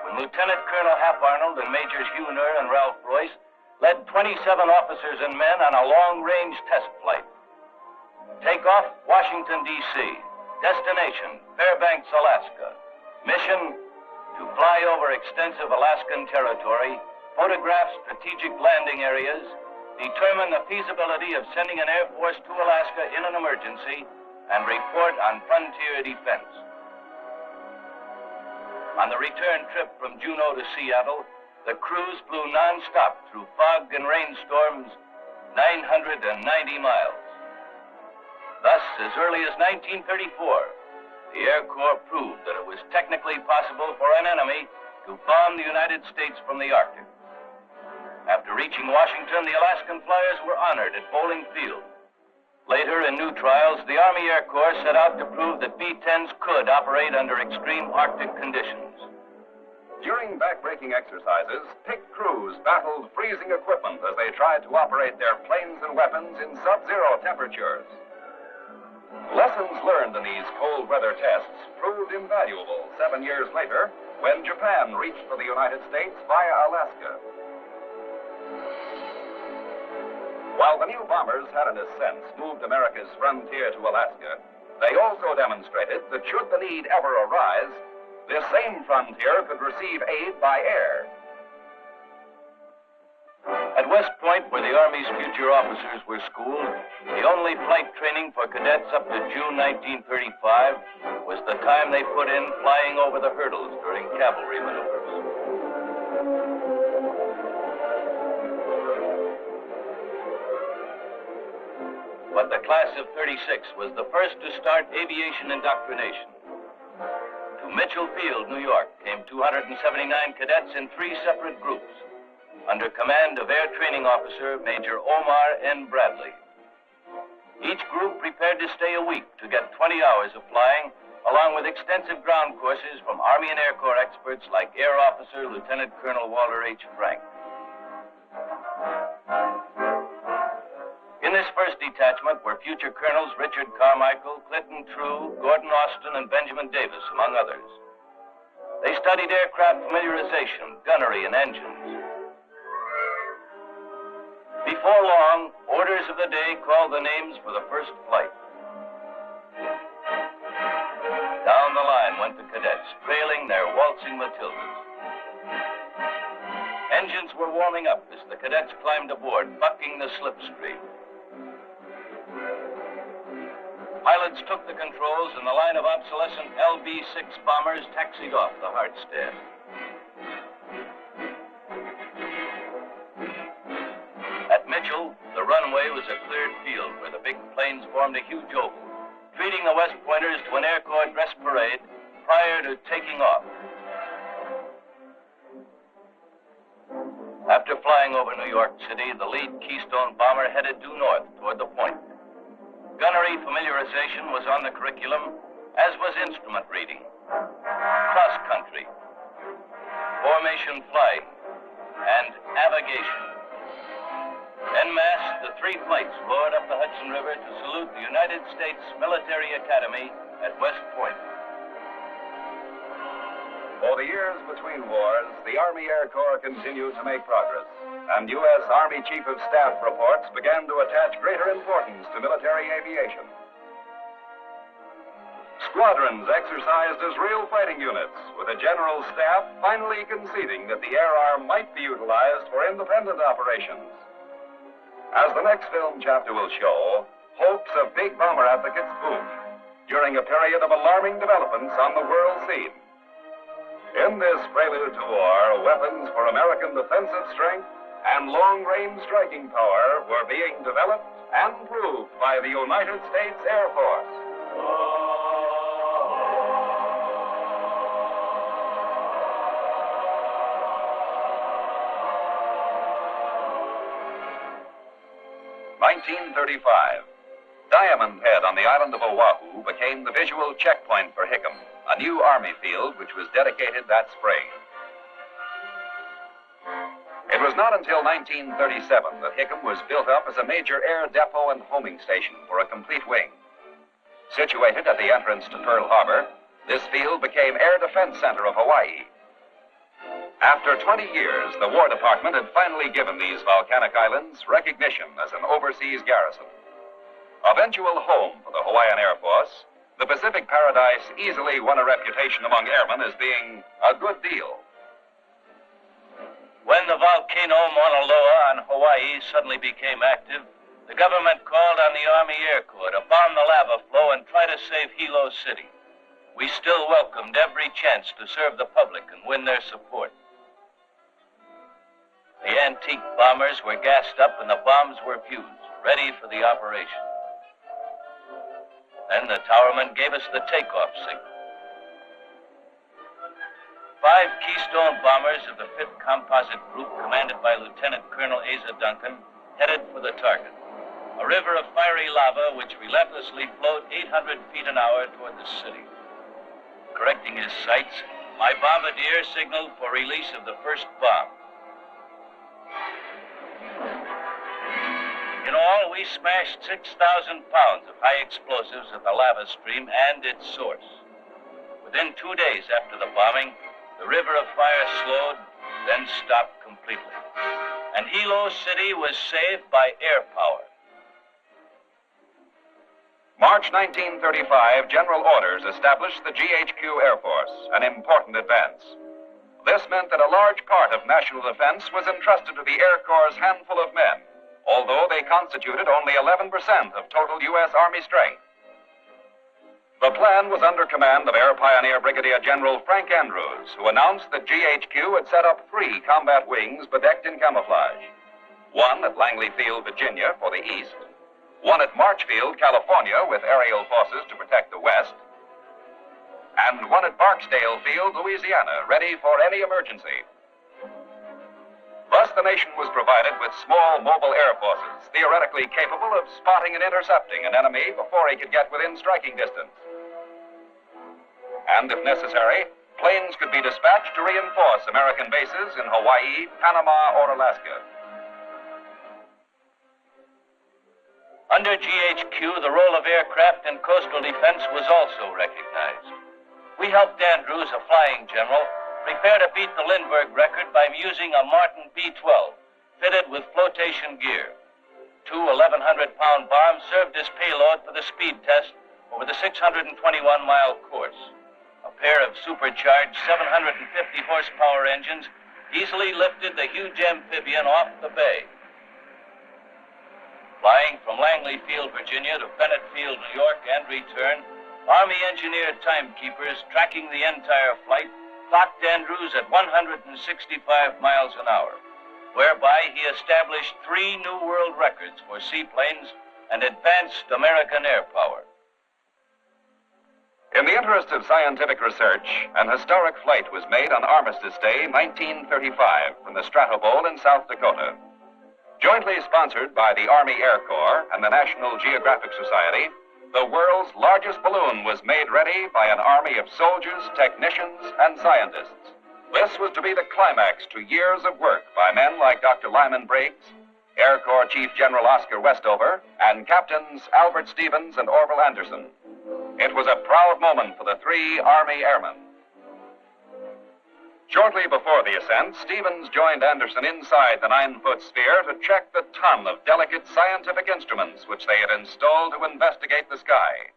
when Lieutenant Colonel Hap Arnold and Majors Huner and Ralph Royce led 27 officers and men on a long-range test flight. Takeoff, Washington, D.C. Destination, Fairbanks, Alaska. Mission, to fly over extensive Alaskan territory, photograph strategic landing areas, determine the feasibility of sending an Air Force to Alaska in an emergency, and report on frontier defense. On the return trip from Juneau to Seattle, the crews flew non-stop through fog and rainstorms, 990 miles. Thus, as early as 1934, the Air Corps proved that it was technically possible for an enemy to bomb the United States from the Arctic. After reaching Washington, the Alaskan flyers were honored at Bowling Field. Later, in new trials, the Army Air Corps set out to prove that B-10s could operate under extreme Arctic conditions. During backbreaking exercises, picked crews battled freezing equipment as they tried to operate their planes and weapons in sub-zero temperatures. Lessons learned in these cold weather tests proved invaluable 7 years later when Japan reached for the United States via Alaska. While the new bombers had in a sense moved America's frontier to Alaska, they also demonstrated that should the need ever arise, this same frontier could receive aid by air. At West Point, where the Army's future officers were schooled, the only flight training for cadets up to June 1935 was the time they put in flying over the hurdles during cavalry maneuvers. But the class of 36 was the first to start aviation indoctrination. To Mitchell Field, New York, came 279 cadets in 3 separate groups, under command of Air Training Officer Major Omar N. Bradley. Each group prepared to stay a week to get 20 hours of flying, along with extensive ground courses from Army and Air Corps experts like Air Officer Lieutenant Colonel Walter H. Frank. In this first detachment were future Colonels Richard Carmichael, Clinton True, Gordon Austin, and Benjamin Davis, among others. They studied aircraft familiarization, gunnery, and engines. Before long, orders of the day called the names for the first flight. Down the line went the cadets, trailing their waltzing Matildas. Engines were warming up as the cadets climbed aboard, bucking the slipstream. Pilots took the controls, and the line of obsolescent LB-6 bombers taxied off the hard stand. At Mitchell, the runway was a cleared field where the big planes formed a huge oval, treating the West Pointers to an Air Corps dress parade prior to taking off. After flying over New York City, the lead Keystone bomber headed due north toward the point. Gunnery familiarization was on the curriculum, as was instrument reading, cross-country, formation flying, and aviation. En masse, the 3 flights roared up the Hudson River to salute the United States Military Academy at West Point. For the years between wars, the Army Air Corps continued to make progress, and U.S. Army Chief of Staff reports began to attach greater importance to military aviation. Squadrons exercised as real fighting units, with the General Staff finally conceding that the air arm might be utilized for independent operations. As the next film chapter will show, hopes of big bomber advocates boomed during a period of alarming developments on the world scene. In this prelude to war, weapons for American defensive strength and long-range striking power were being developed and proved by the United States Air Force. (1935). Diamond Head on the island of Oahu became the visual checkpoint for Hickam, a new Army field which was dedicated that spring. It was not until 1937 that Hickam was built up as a major air depot and homing station for a complete wing. Situated at the entrance to Pearl Harbor, this field became Air Defense Center of Hawaii. After 20 years, the War Department had finally given these volcanic islands recognition as an overseas garrison. Eventual home for the Hawaiian Air Force, the Pacific Paradise easily won a reputation among airmen as being a good deal. When the volcano Mauna Loa on Hawaii suddenly became active, the government called on the Army Air Corps to bomb the lava flow and try to save Hilo City. We still welcomed every chance to serve the public and win their support. The antique bombers were gassed up and the bombs were fused, ready for the operation. Then the towerman gave us the takeoff signal. 5 Keystone bombers of the 5th Composite Group, commanded by Lieutenant Colonel Asa Duncan, headed for the target, a river of fiery lava which relentlessly flowed 800 feet an hour toward the city. Correcting his sights, my bombardier signaled for release of the first bomb. In all, we smashed 6,000 pounds of high explosives at the lava stream and its source. Within 2 days after the bombing, the river of fire slowed, then stopped completely. And Hilo City was saved by air power. March 1935, General Orders established the GHQ Air Force, an important advance. This meant that a large part of national defense was entrusted to the Air Corps' handful of men, although they constituted only 11% of total U.S. Army strength. The plan was under command of Air Pioneer Brigadier General Frank Andrews, who announced that GHQ had set up 3 combat wings bedecked in camouflage. One at Langley Field, Virginia, for the east. One at Marchfield, California, with aerial forces to protect the west. And one at Barksdale Field, Louisiana, ready for any emergency. Thus, the nation was provided with small mobile air forces, theoretically capable of spotting and intercepting an enemy before he could get within striking distance. And, if necessary, planes could be dispatched to reinforce American bases in Hawaii, Panama, or Alaska. Under GHQ, the role of aircraft in coastal defense was also recognized. We helped Andrews, a flying general, prepare to beat the Lindbergh record by using a Martin B-12, fitted with flotation gear. 2 1,100-pound bombs served as payload for the speed test over the 621-mile course. A pair of supercharged 750-horsepower engines easily lifted the huge amphibian off the bay. Flying from Langley Field, Virginia to Bennett Field, New York, and return, Army engineer timekeepers tracking the entire flight clocked Andrews at 165 miles an hour, whereby he established 3 new world records for seaplanes and advanced American air power. In the interest of scientific research, an historic flight was made on Armistice Day, 1935, from the Stratobowl in South Dakota. Jointly sponsored by the Army Air Corps and the National Geographic Society, the world's largest balloon was made ready by an army of soldiers, technicians, and scientists. This was to be the climax to years of work by men like Dr. Lyman Briggs, Air Corps Chief General Oscar Westover, and Captains Albert Stevens and Orville Anderson. It was a proud moment for the 3 Army airmen. Shortly before the ascent, Stevens joined Anderson inside the 9-foot sphere to check the ton of delicate scientific instruments which they had installed to investigate the sky.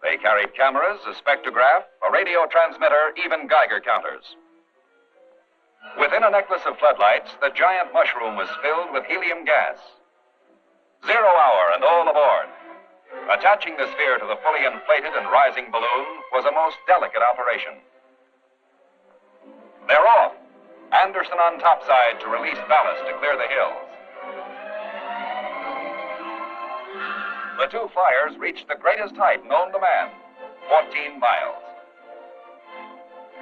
They carried cameras, a spectrograph, a radio transmitter, even Geiger counters. Within a necklace of floodlights, the giant mushroom was filled with helium gas. 0 hour and all aboard. Attaching the sphere to the fully inflated and rising balloon was a most delicate operation. They're off. Anderson on topside to release ballast to clear the hills. The 2 flyers reached the greatest height known to man, 14 miles.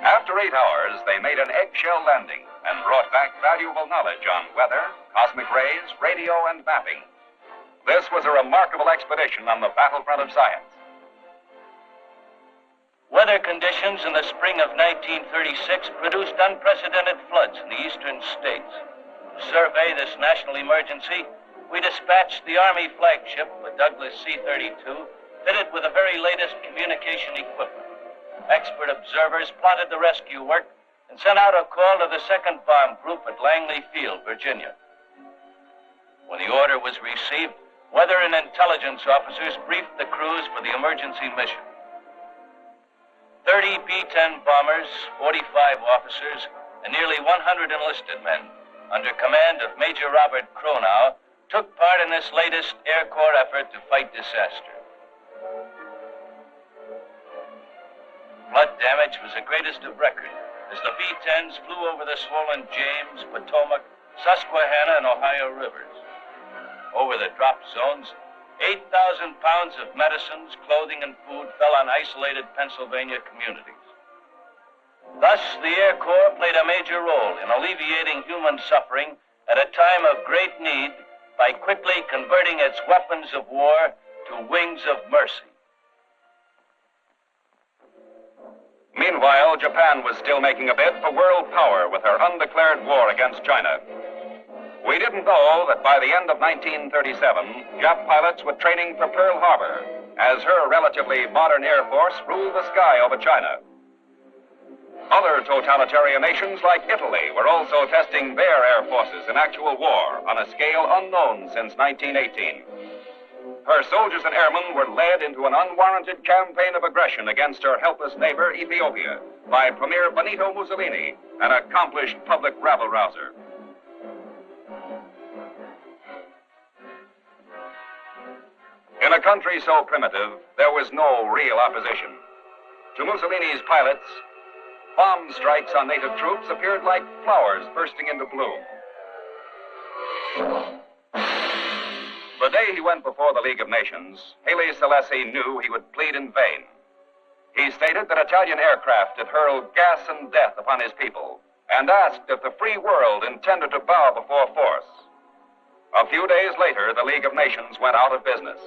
After 8 hours, they made an eggshell landing and brought back valuable knowledge on weather, cosmic rays, radio, and mapping. This was a remarkable expedition on the battlefront of science. Weather conditions in the spring of 1936 produced unprecedented floods in the eastern states. To survey this national emergency, we dispatched the Army flagship, the Douglas C-32, fitted with the very latest communication equipment. Expert observers plotted the rescue work and sent out a call to the 2nd Bomb Group at Langley Field, Virginia. When the order was received, weather and intelligence officers briefed the crews for the emergency mission. 30 B-10 bombers, 45 officers, and nearly 100 enlisted men, under command of Major Robert Cronau, took part in this latest Air Corps effort to fight disaster. Flood damage was the greatest of record, as the B-10s flew over the swollen James, Potomac, Susquehanna, and Ohio rivers. Over the drop zones, 8,000 pounds of medicines, clothing, and food fell on isolated Pennsylvania communities. Thus, the Air Corps played a major role in alleviating human suffering at a time of great need by quickly converting its weapons of war to wings of mercy. Meanwhile, Japan was still making a bid for world power with her undeclared war against China. We didn't know that by the end of 1937, Jap pilots were training for Pearl Harbor, as her relatively modern air force ruled the sky over China. Other totalitarian nations like Italy were also testing their air forces in actual war on a scale unknown since 1918. her soldiers and airmen were led into an unwarranted campaign of aggression against her helpless neighbor, Ethiopia, by Premier Benito Mussolini, an accomplished public rabble-rouser. In a country so primitive, there was no real opposition. To Mussolini's pilots, bomb strikes on native troops appeared like flowers bursting into bloom. The day he went before the League of Nations, Haile Selassie knew he would plead in vain. He stated that Italian aircraft had hurled gas and death upon his people, and asked if the free world intended to bow before force. A few days later, the League of Nations went out of business.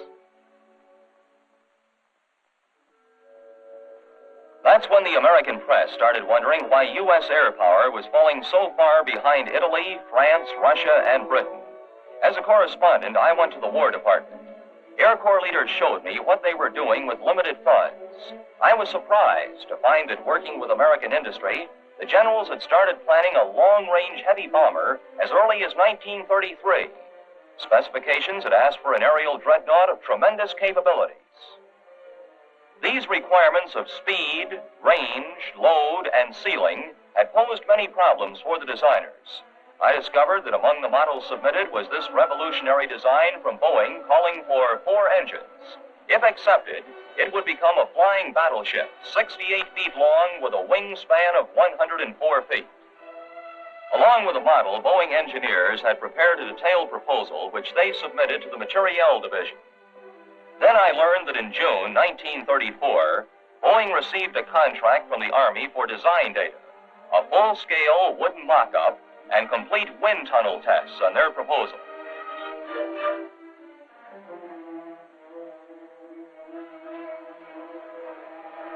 That's when the American press started wondering why U.S. air power was falling so far behind Italy, France, Russia, and Britain. As a correspondent, I went to the War Department. Air Corps leaders showed me what they were doing with limited funds. I was surprised to find that working with American industry, the generals had started planning a long-range heavy bomber as early as 1933. Specifications had asked for an aerial dreadnought of tremendous capabilities. These requirements of speed, range, load, and ceiling had posed many problems for the designers. I discovered that among the models submitted was this revolutionary design from Boeing calling for 4 engines. If accepted, it would become a flying battleship, 68 feet long with a wingspan of 104 feet. Along with the model, Boeing engineers had prepared a detailed proposal which they submitted to the Materiel Division. Then I learned that in June 1934, Boeing received a contract from the Army for design data, a full-scale wooden mock-up, and complete wind tunnel tests on their proposal.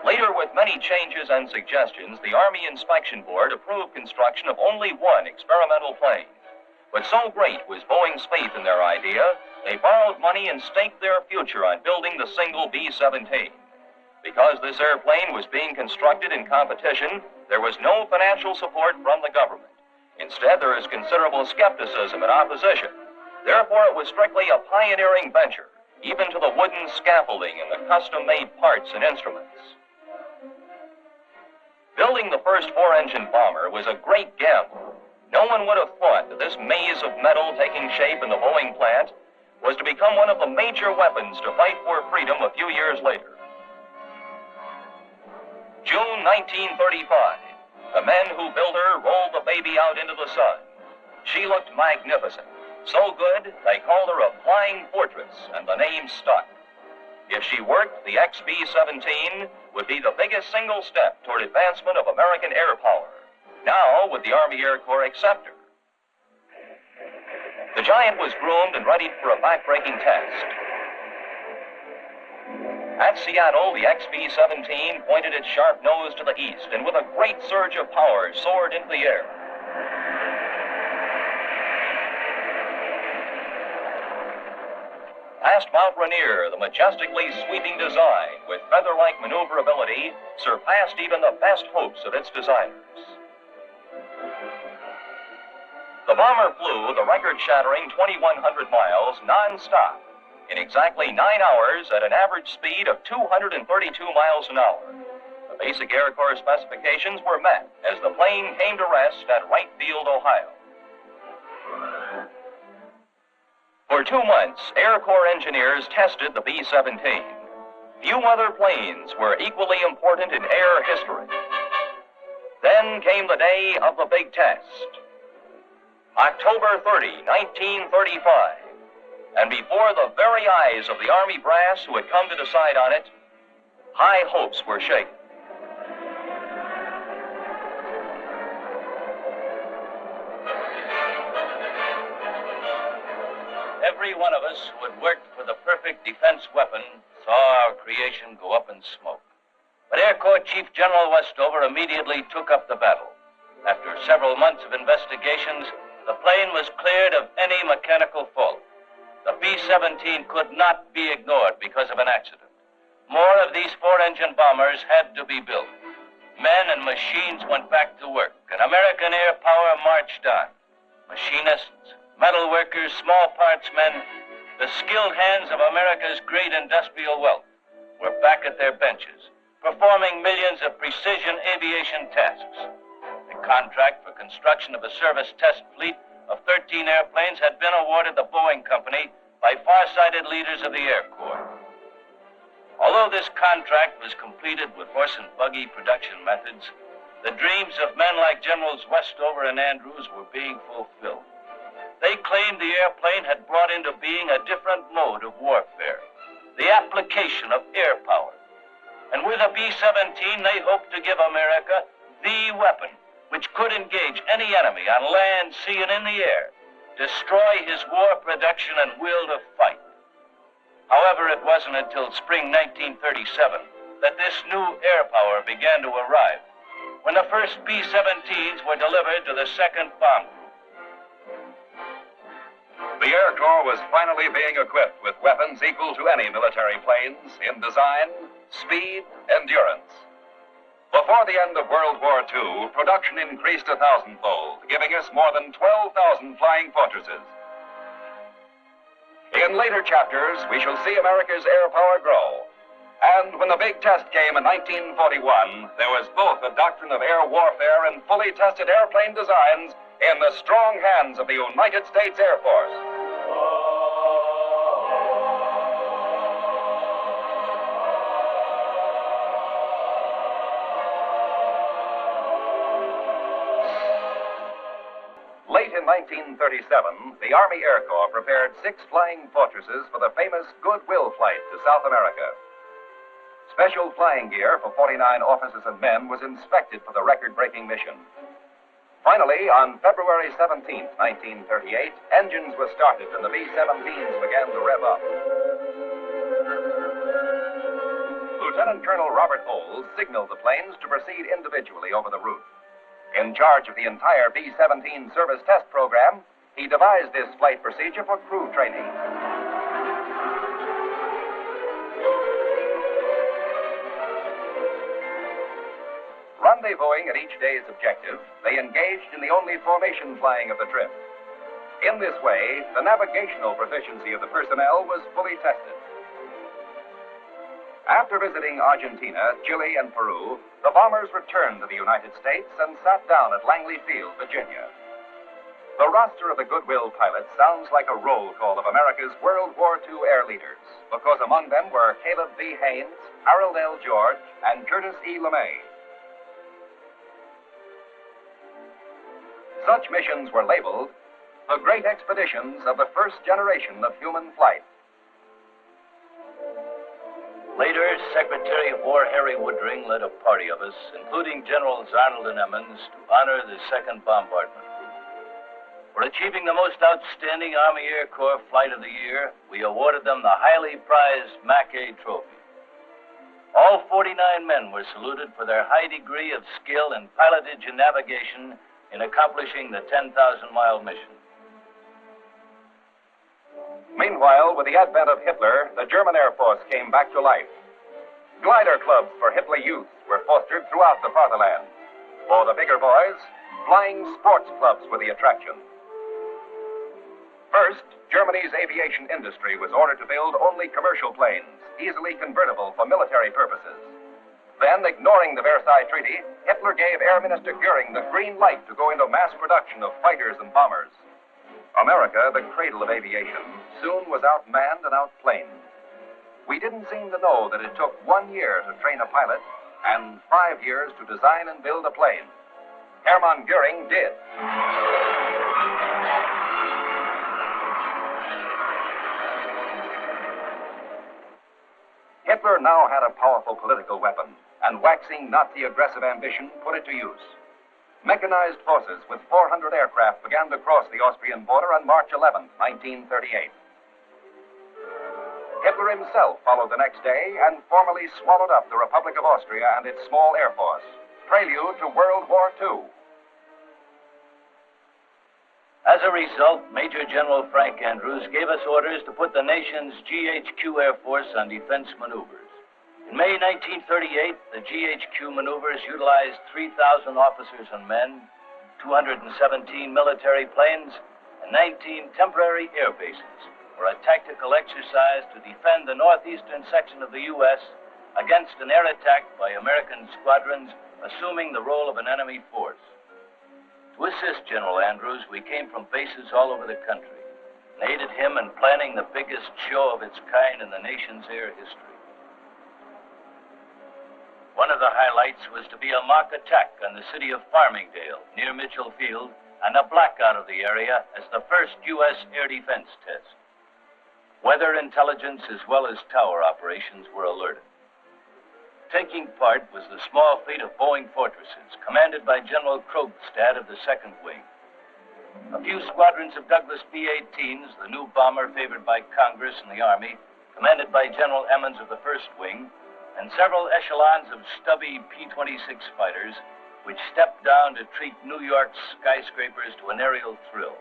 Later, with many changes and suggestions, the Army Inspection Board approved construction of only one experimental plane. But so great was Boeing's faith in their idea, they borrowed money and staked their future on building the single B-17. Because this airplane was being constructed in competition, there was no financial support from the government. Instead, there is considerable skepticism and opposition. Therefore, it was strictly a pioneering venture, even to the wooden scaffolding and the custom-made parts and instruments. Building the first 4-engine bomber was a great gamble. No one would have thought that this maze of metal taking shape in the Boeing plant was to become one of the major weapons to fight for freedom a few years later. June 1935. The men who built her rolled the baby out into the sun. She looked magnificent. So good, they called her a flying fortress, and the name stuck. If she worked, the XB-17 would be the biggest single step toward advancement of American air power. Now, would the Army Air Corps accept her? The Giant was groomed and ready for a backbreaking test. At Seattle, the XB-17 pointed its sharp nose to the east and with a great surge of power soared into the air. Past Mount Rainier, the majestically sweeping design with feather-like maneuverability surpassed even the best hopes of its designers. The bomber flew the record-shattering 2,100 miles non-stop in exactly 9 hours at an average speed of 232 miles an hour. The basic Air Corps specifications were met as the plane came to rest at Wright Field, Ohio. For 2 months, Air Corps engineers tested the B-17. Few other planes were equally important in air history. Then came the day of the big test. October 30, 1935. And before the very eyes of the Army brass who had come to decide on it, high hopes were shaken. Every one of us who had worked for the perfect defense weapon saw our creation go up in smoke. But Air Corps Chief General Westover immediately took up the battle. After several months of investigations, the plane was cleared of any mechanical fault. The B-17 could not be ignored because of an accident. More of these 4-engine bombers had to be built. Men and machines went back to work, and American air power marched on. Machinists, metal workers, small parts men, The skilled hands of America's great industrial wealth were back at their benches, performing millions of precision aviation tasks. The contract for construction of a service test fleet of 13 airplanes had been awarded the Boeing Company by far-sighted leaders of the Air Corps. Although this contract was completed with horse and buggy production methods, the dreams of men like Generals Westover and Andrews were being fulfilled. They claimed the airplane had brought into being a different mode of warfare, the application of air power. And with a B-17, they hoped to give America the weapon which could engage any enemy on land, sea, and in the air, destroy his war production and will to fight. However, it wasn't until spring 1937 that this new air power began to arrive, when the first B-17s were delivered to the 2nd Bomb Group. The Air Corps was finally being equipped with weapons equal to any military planes in design, speed, endurance. Before the end of World War II, production increased 1,000-fold, giving us more than 12,000 flying fortresses. In later chapters, we shall see America's air power grow. And when the big test came in 1941, there was both the doctrine of air warfare and fully tested airplane designs in the strong hands of the United States Air Force. Late in 1937, the Army Air Corps prepared 6 flying fortresses for the famous Goodwill flight to South America. Special flying gear for 49 officers and men was inspected for the record-breaking mission. Finally, on February 17, 1938, engines were started and the B-17s began to rev up. Lieutenant Colonel Robert Olds signaled the planes to proceed individually over the route. In charge of the entire B-17 service test program, he devised this flight procedure for crew training. Rendezvousing at each day's objective, they engaged in the only formation flying of the trip. In this way, the navigational proficiency of the personnel was fully tested. After visiting Argentina, Chile, and Peru, the bombers returned to the United States and sat down at Langley Field, Virginia. The roster of the Goodwill pilots sounds like a roll call of America's World War II air leaders, because among them were Caleb V. Haynes, Harold L. George, and Curtis E. LeMay. Such missions were labeled the great expeditions of the first generation of human flight. Later, Secretary of War Harry Woodring led a party of us, including Generals Arnold and Emmons, to honor the 2nd Bombardment Group. For achieving the most outstanding Army Air Corps flight of the year, we awarded them the highly prized Mackay Trophy. All 49 men were saluted for their high degree of skill in pilotage and navigation in accomplishing the 10,000-mile mission. Meanwhile, with the advent of Hitler, the German Air Force came back to life. Glider clubs for Hitler youth were fostered throughout the fatherland. For the bigger boys, flying sports clubs were the attraction. First, Germany's aviation industry was ordered to build only commercial planes, easily convertible for military purposes. Then, ignoring the Versailles Treaty, Hitler gave Air Minister Goering the green light to go into mass production of fighters and bombers. America, the cradle of aviation, soon was outmanned and outplaned. We didn't seem to know that it took 1 year to train a pilot and 5 years to design and build a plane. Hermann Goering did. Hitler now had a powerful political weapon, and waxing Nazi aggressive ambition put it to use. Mechanized forces with 400 aircraft began to cross the Austrian border on March 11, 1938. Hitler himself followed the next day and formally swallowed up the Republic of Austria and its small air force, prelude to World War II. As a result, Major General Frank Andrews gave us orders to put the nation's GHQ Air Force on defense maneuvers. In May 1938, the GHQ maneuvers utilized 3,000 officers and men, 217 military planes, and 19 temporary air bases, for a tactical exercise to defend the northeastern section of the U.S. against an air attack by American squadrons assuming the role of an enemy force. To assist General Andrews, we came from bases all over the country and aided him in planning the biggest show of its kind in the nation's air history. One of the highlights was to be a mock attack on the city of Farmingdale, near Mitchell Field, and a blackout of the area as the first U.S. air defense test. Weather intelligence as well as tower operations were alerted. Taking part was the small fleet of Boeing Fortresses, commanded by General Krogstad of the 2nd Wing. A few squadrons of Douglas B-18s, the new bomber favored by Congress and the Army, commanded by General Emmons of the 1st Wing, and several echelons of stubby P-26 fighters, which stepped down to treat New York's skyscrapers to an aerial thrill.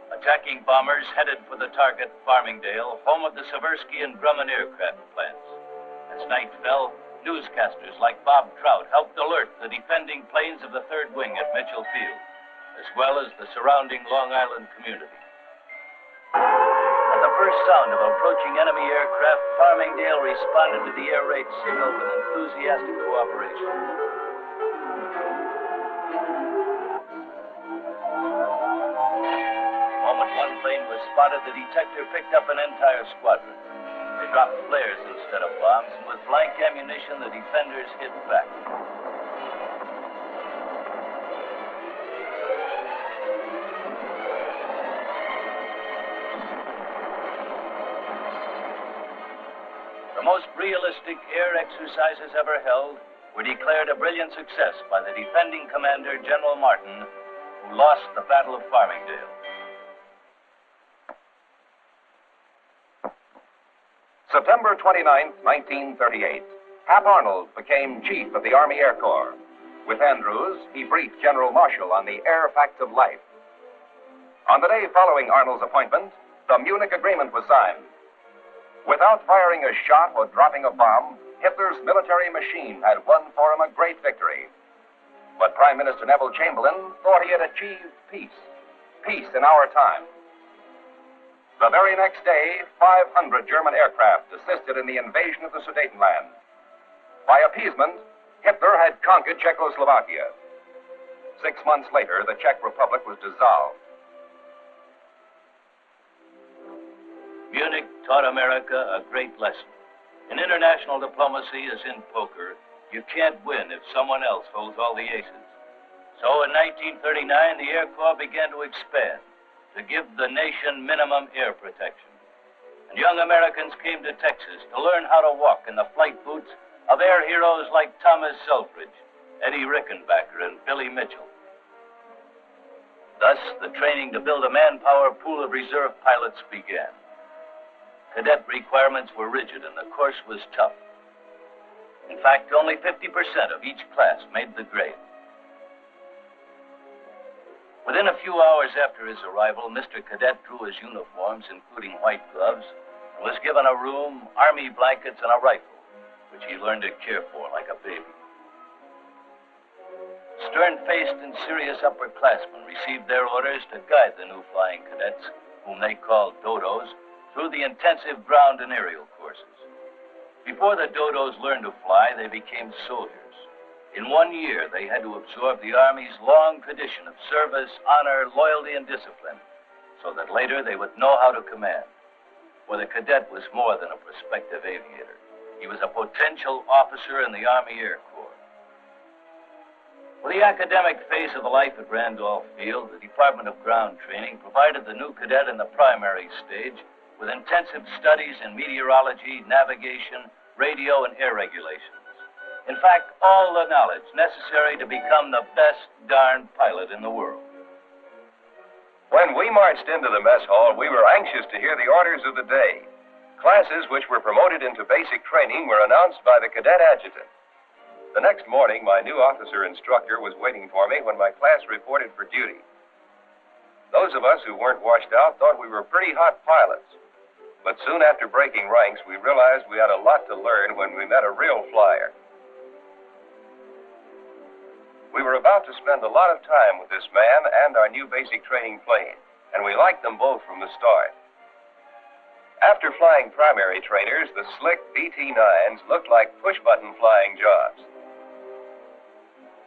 Attacking bombers headed for the target, Farmingdale, home of the Seversky and Grumman aircraft plants. As night fell, newscasters like Bob Trout helped alert the defending planes of the 3rd Wing at Mitchell Field, as well as the surrounding Long Island community. At the first sound of approaching enemy aircraft, Farmingdale responded to the air raid signal with enthusiastic cooperation. The moment one plane was spotted, the detector picked up an entire squadron. They dropped flares instead of bombs, and with blank ammunition, the defenders hit back. The most realistic air exercises ever held were declared a brilliant success by the defending commander, General Martin, who lost the Battle of Farmingdale. September 29, 1938, Hap Arnold became Chief of the Army Air Corps. With Andrews, he briefed General Marshall on the air facts of life. On the day following Arnold's appointment, the Munich Agreement was signed. Without firing a shot or dropping a bomb, Hitler's military machine had won for him a great victory. But Prime Minister Neville Chamberlain thought he had achieved peace. Peace in our time. The very next day, 500 German aircraft assisted in the invasion of the Sudetenland. By appeasement, Hitler had conquered Czechoslovakia. 6 months later, the Czech Republic was dissolved. Munich taught America a great lesson. In international diplomacy, as in poker, you can't win if someone else holds all the aces. So in 1939, the Air Corps began to expand, to give the nation minimum air protection. And young Americans came to Texas to learn how to walk in the flight boots of air heroes like Thomas Selfridge, Eddie Rickenbacker, and Billy Mitchell. Thus, the training to build a manpower pool of reserve pilots began. Cadet requirements were rigid and the course was tough. In fact, only 50% of each class made the grade. Within a few hours after his arrival, Mr. Cadet drew his uniforms, including white gloves, and was given a room, army blankets, and a rifle, which he learned to care for like a baby. Stern-faced and serious upperclassmen received their orders to guide the new flying cadets, whom they called dodos, through the intensive ground and aerial courses. Before the dodos learned to fly, they became soldiers. In 1 year, they had to absorb the Army's long tradition of service, honor, loyalty, and discipline, so that later they would know how to command. For the cadet was more than a prospective aviator. He was a potential officer in the Army Air Corps. For the academic phase of the life at Randolph Field, the Department of Ground Training provided the new cadet in the primary stage with intensive studies in meteorology, navigation, radio, and air regulations. In fact, all the knowledge necessary to become the best darn pilot in the world. When we marched into the mess hall, we were anxious to hear the orders of the day. Classes which were promoted into basic training were announced by the cadet adjutant. The next morning, my new officer instructor was waiting for me when my class reported for duty. Those of us who weren't washed out thought we were pretty hot pilots. But soon after breaking ranks, we realized we had a lot to learn when we met a real flyer. We were about to spend a lot of time with this man and our new basic training plane, and we liked them both from the start. After flying primary trainers, the slick BT-9s looked like push-button flying jobs.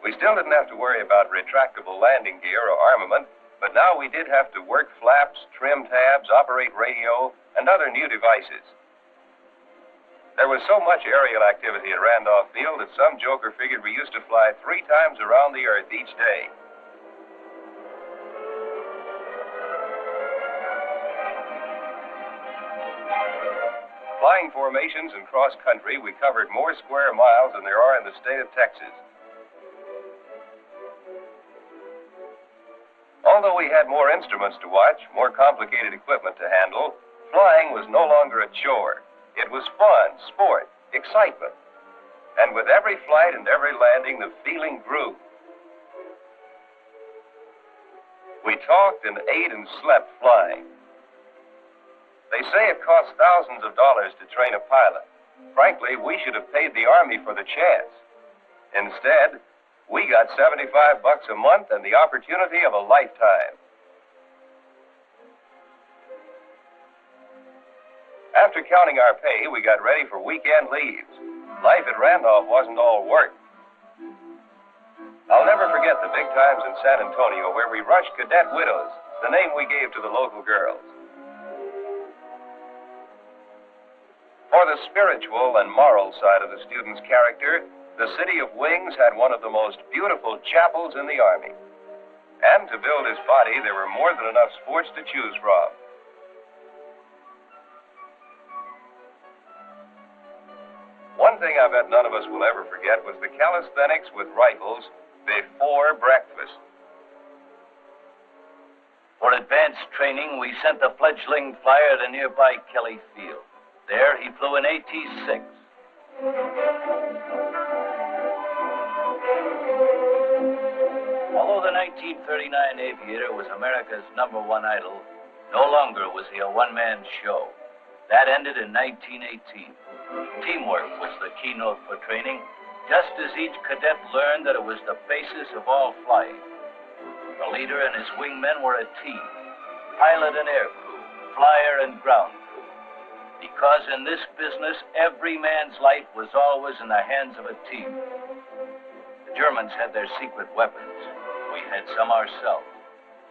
We still didn't have to worry about retractable landing gear or armament, but now we did have to work flaps, trim tabs, operate radio, and other new devices. There was so much aerial activity at Randolph Field that some joker figured we used to fly 3 times around the Earth each day. Flying formations and cross-country, we covered more square miles than there are in the state of Texas. Although we had more instruments to watch, more complicated equipment to handle, flying was no longer a chore. It was fun, sport, excitement. And with every flight and every landing, the feeling grew. We talked and ate and slept flying. They say it costs thousands of dollars to train a pilot. Frankly, we should have paid the Army for the chance. Instead, we got $75 a month and the opportunity of a lifetime. After counting our pay, we got ready for weekend leaves. Life at Randolph wasn't all work. I'll never forget the big times in San Antonio where we rushed cadet widows, the name we gave to the local girls. For the spiritual and moral side of the student's character, the City of Wings had one of the most beautiful chapels in the Army. And to build his body, there were more than enough sports to choose from. One thing I bet none of us will ever forget was the calisthenics with rifles before breakfast. For advanced training, we sent the fledgling flyer to nearby Kelly Field. There, he flew an AT-6. Although the 1939 Aviator was America's #1 idol, no longer was he a one-man show. That ended in 1918. Teamwork was the keynote for training, just as each cadet learned that it was the basis of all flying. The leader and his wingmen were a team, pilot and air crew, flyer and ground crew. Because in this business, every man's life was always in the hands of a team. The Germans had their secret weapons. We had some ourselves.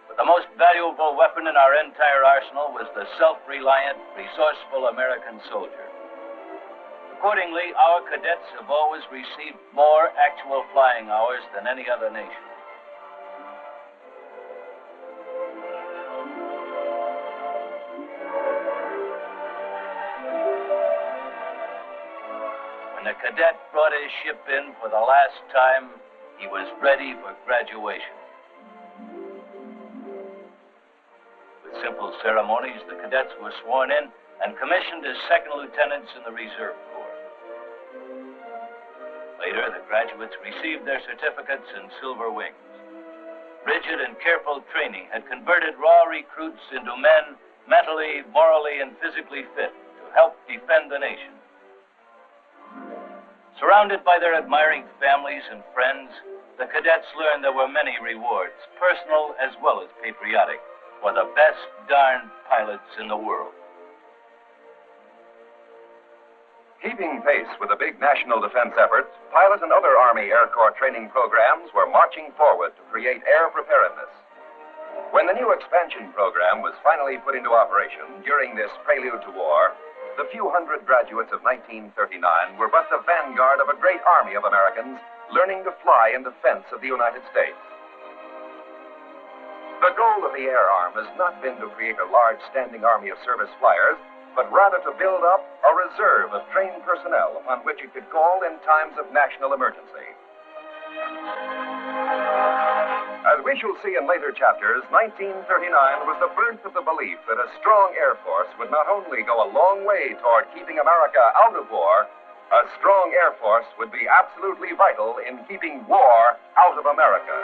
But the most valuable weapon in our entire arsenal was the self-reliant, resourceful American soldier. Accordingly, our cadets have always received more actual flying hours than any other nation. When the cadet brought his ship in for the last time, he was ready for graduation. With simple ceremonies, the cadets were sworn in and commissioned as second lieutenants in the Reserve Corps. Later, the graduates received their certificates in Silver Wings. Rigid and careful training had converted raw recruits into men mentally, morally, and physically fit to help defend the nation. Surrounded by their admiring families and friends, the cadets learned there were many rewards, personal as well as patriotic, for the best darn pilots in the world. Keeping pace with the big national defense efforts, pilot and other Army Air Corps training programs were marching forward to create air preparedness. When the new expansion program was finally put into operation during this prelude to war, the few hundred graduates of 1939 were but the vanguard of a great army of Americans learning to fly in defense of the United States. The goal of the Air Arm has not been to create a large standing army of service flyers, but rather to build up a reserve of trained personnel upon which it could call in times of national emergency. As we shall see in later chapters, 1939 was the birth of the belief that a strong Air Force would not only go a long way toward keeping America out of war, a strong Air Force would be absolutely vital in keeping war out of America.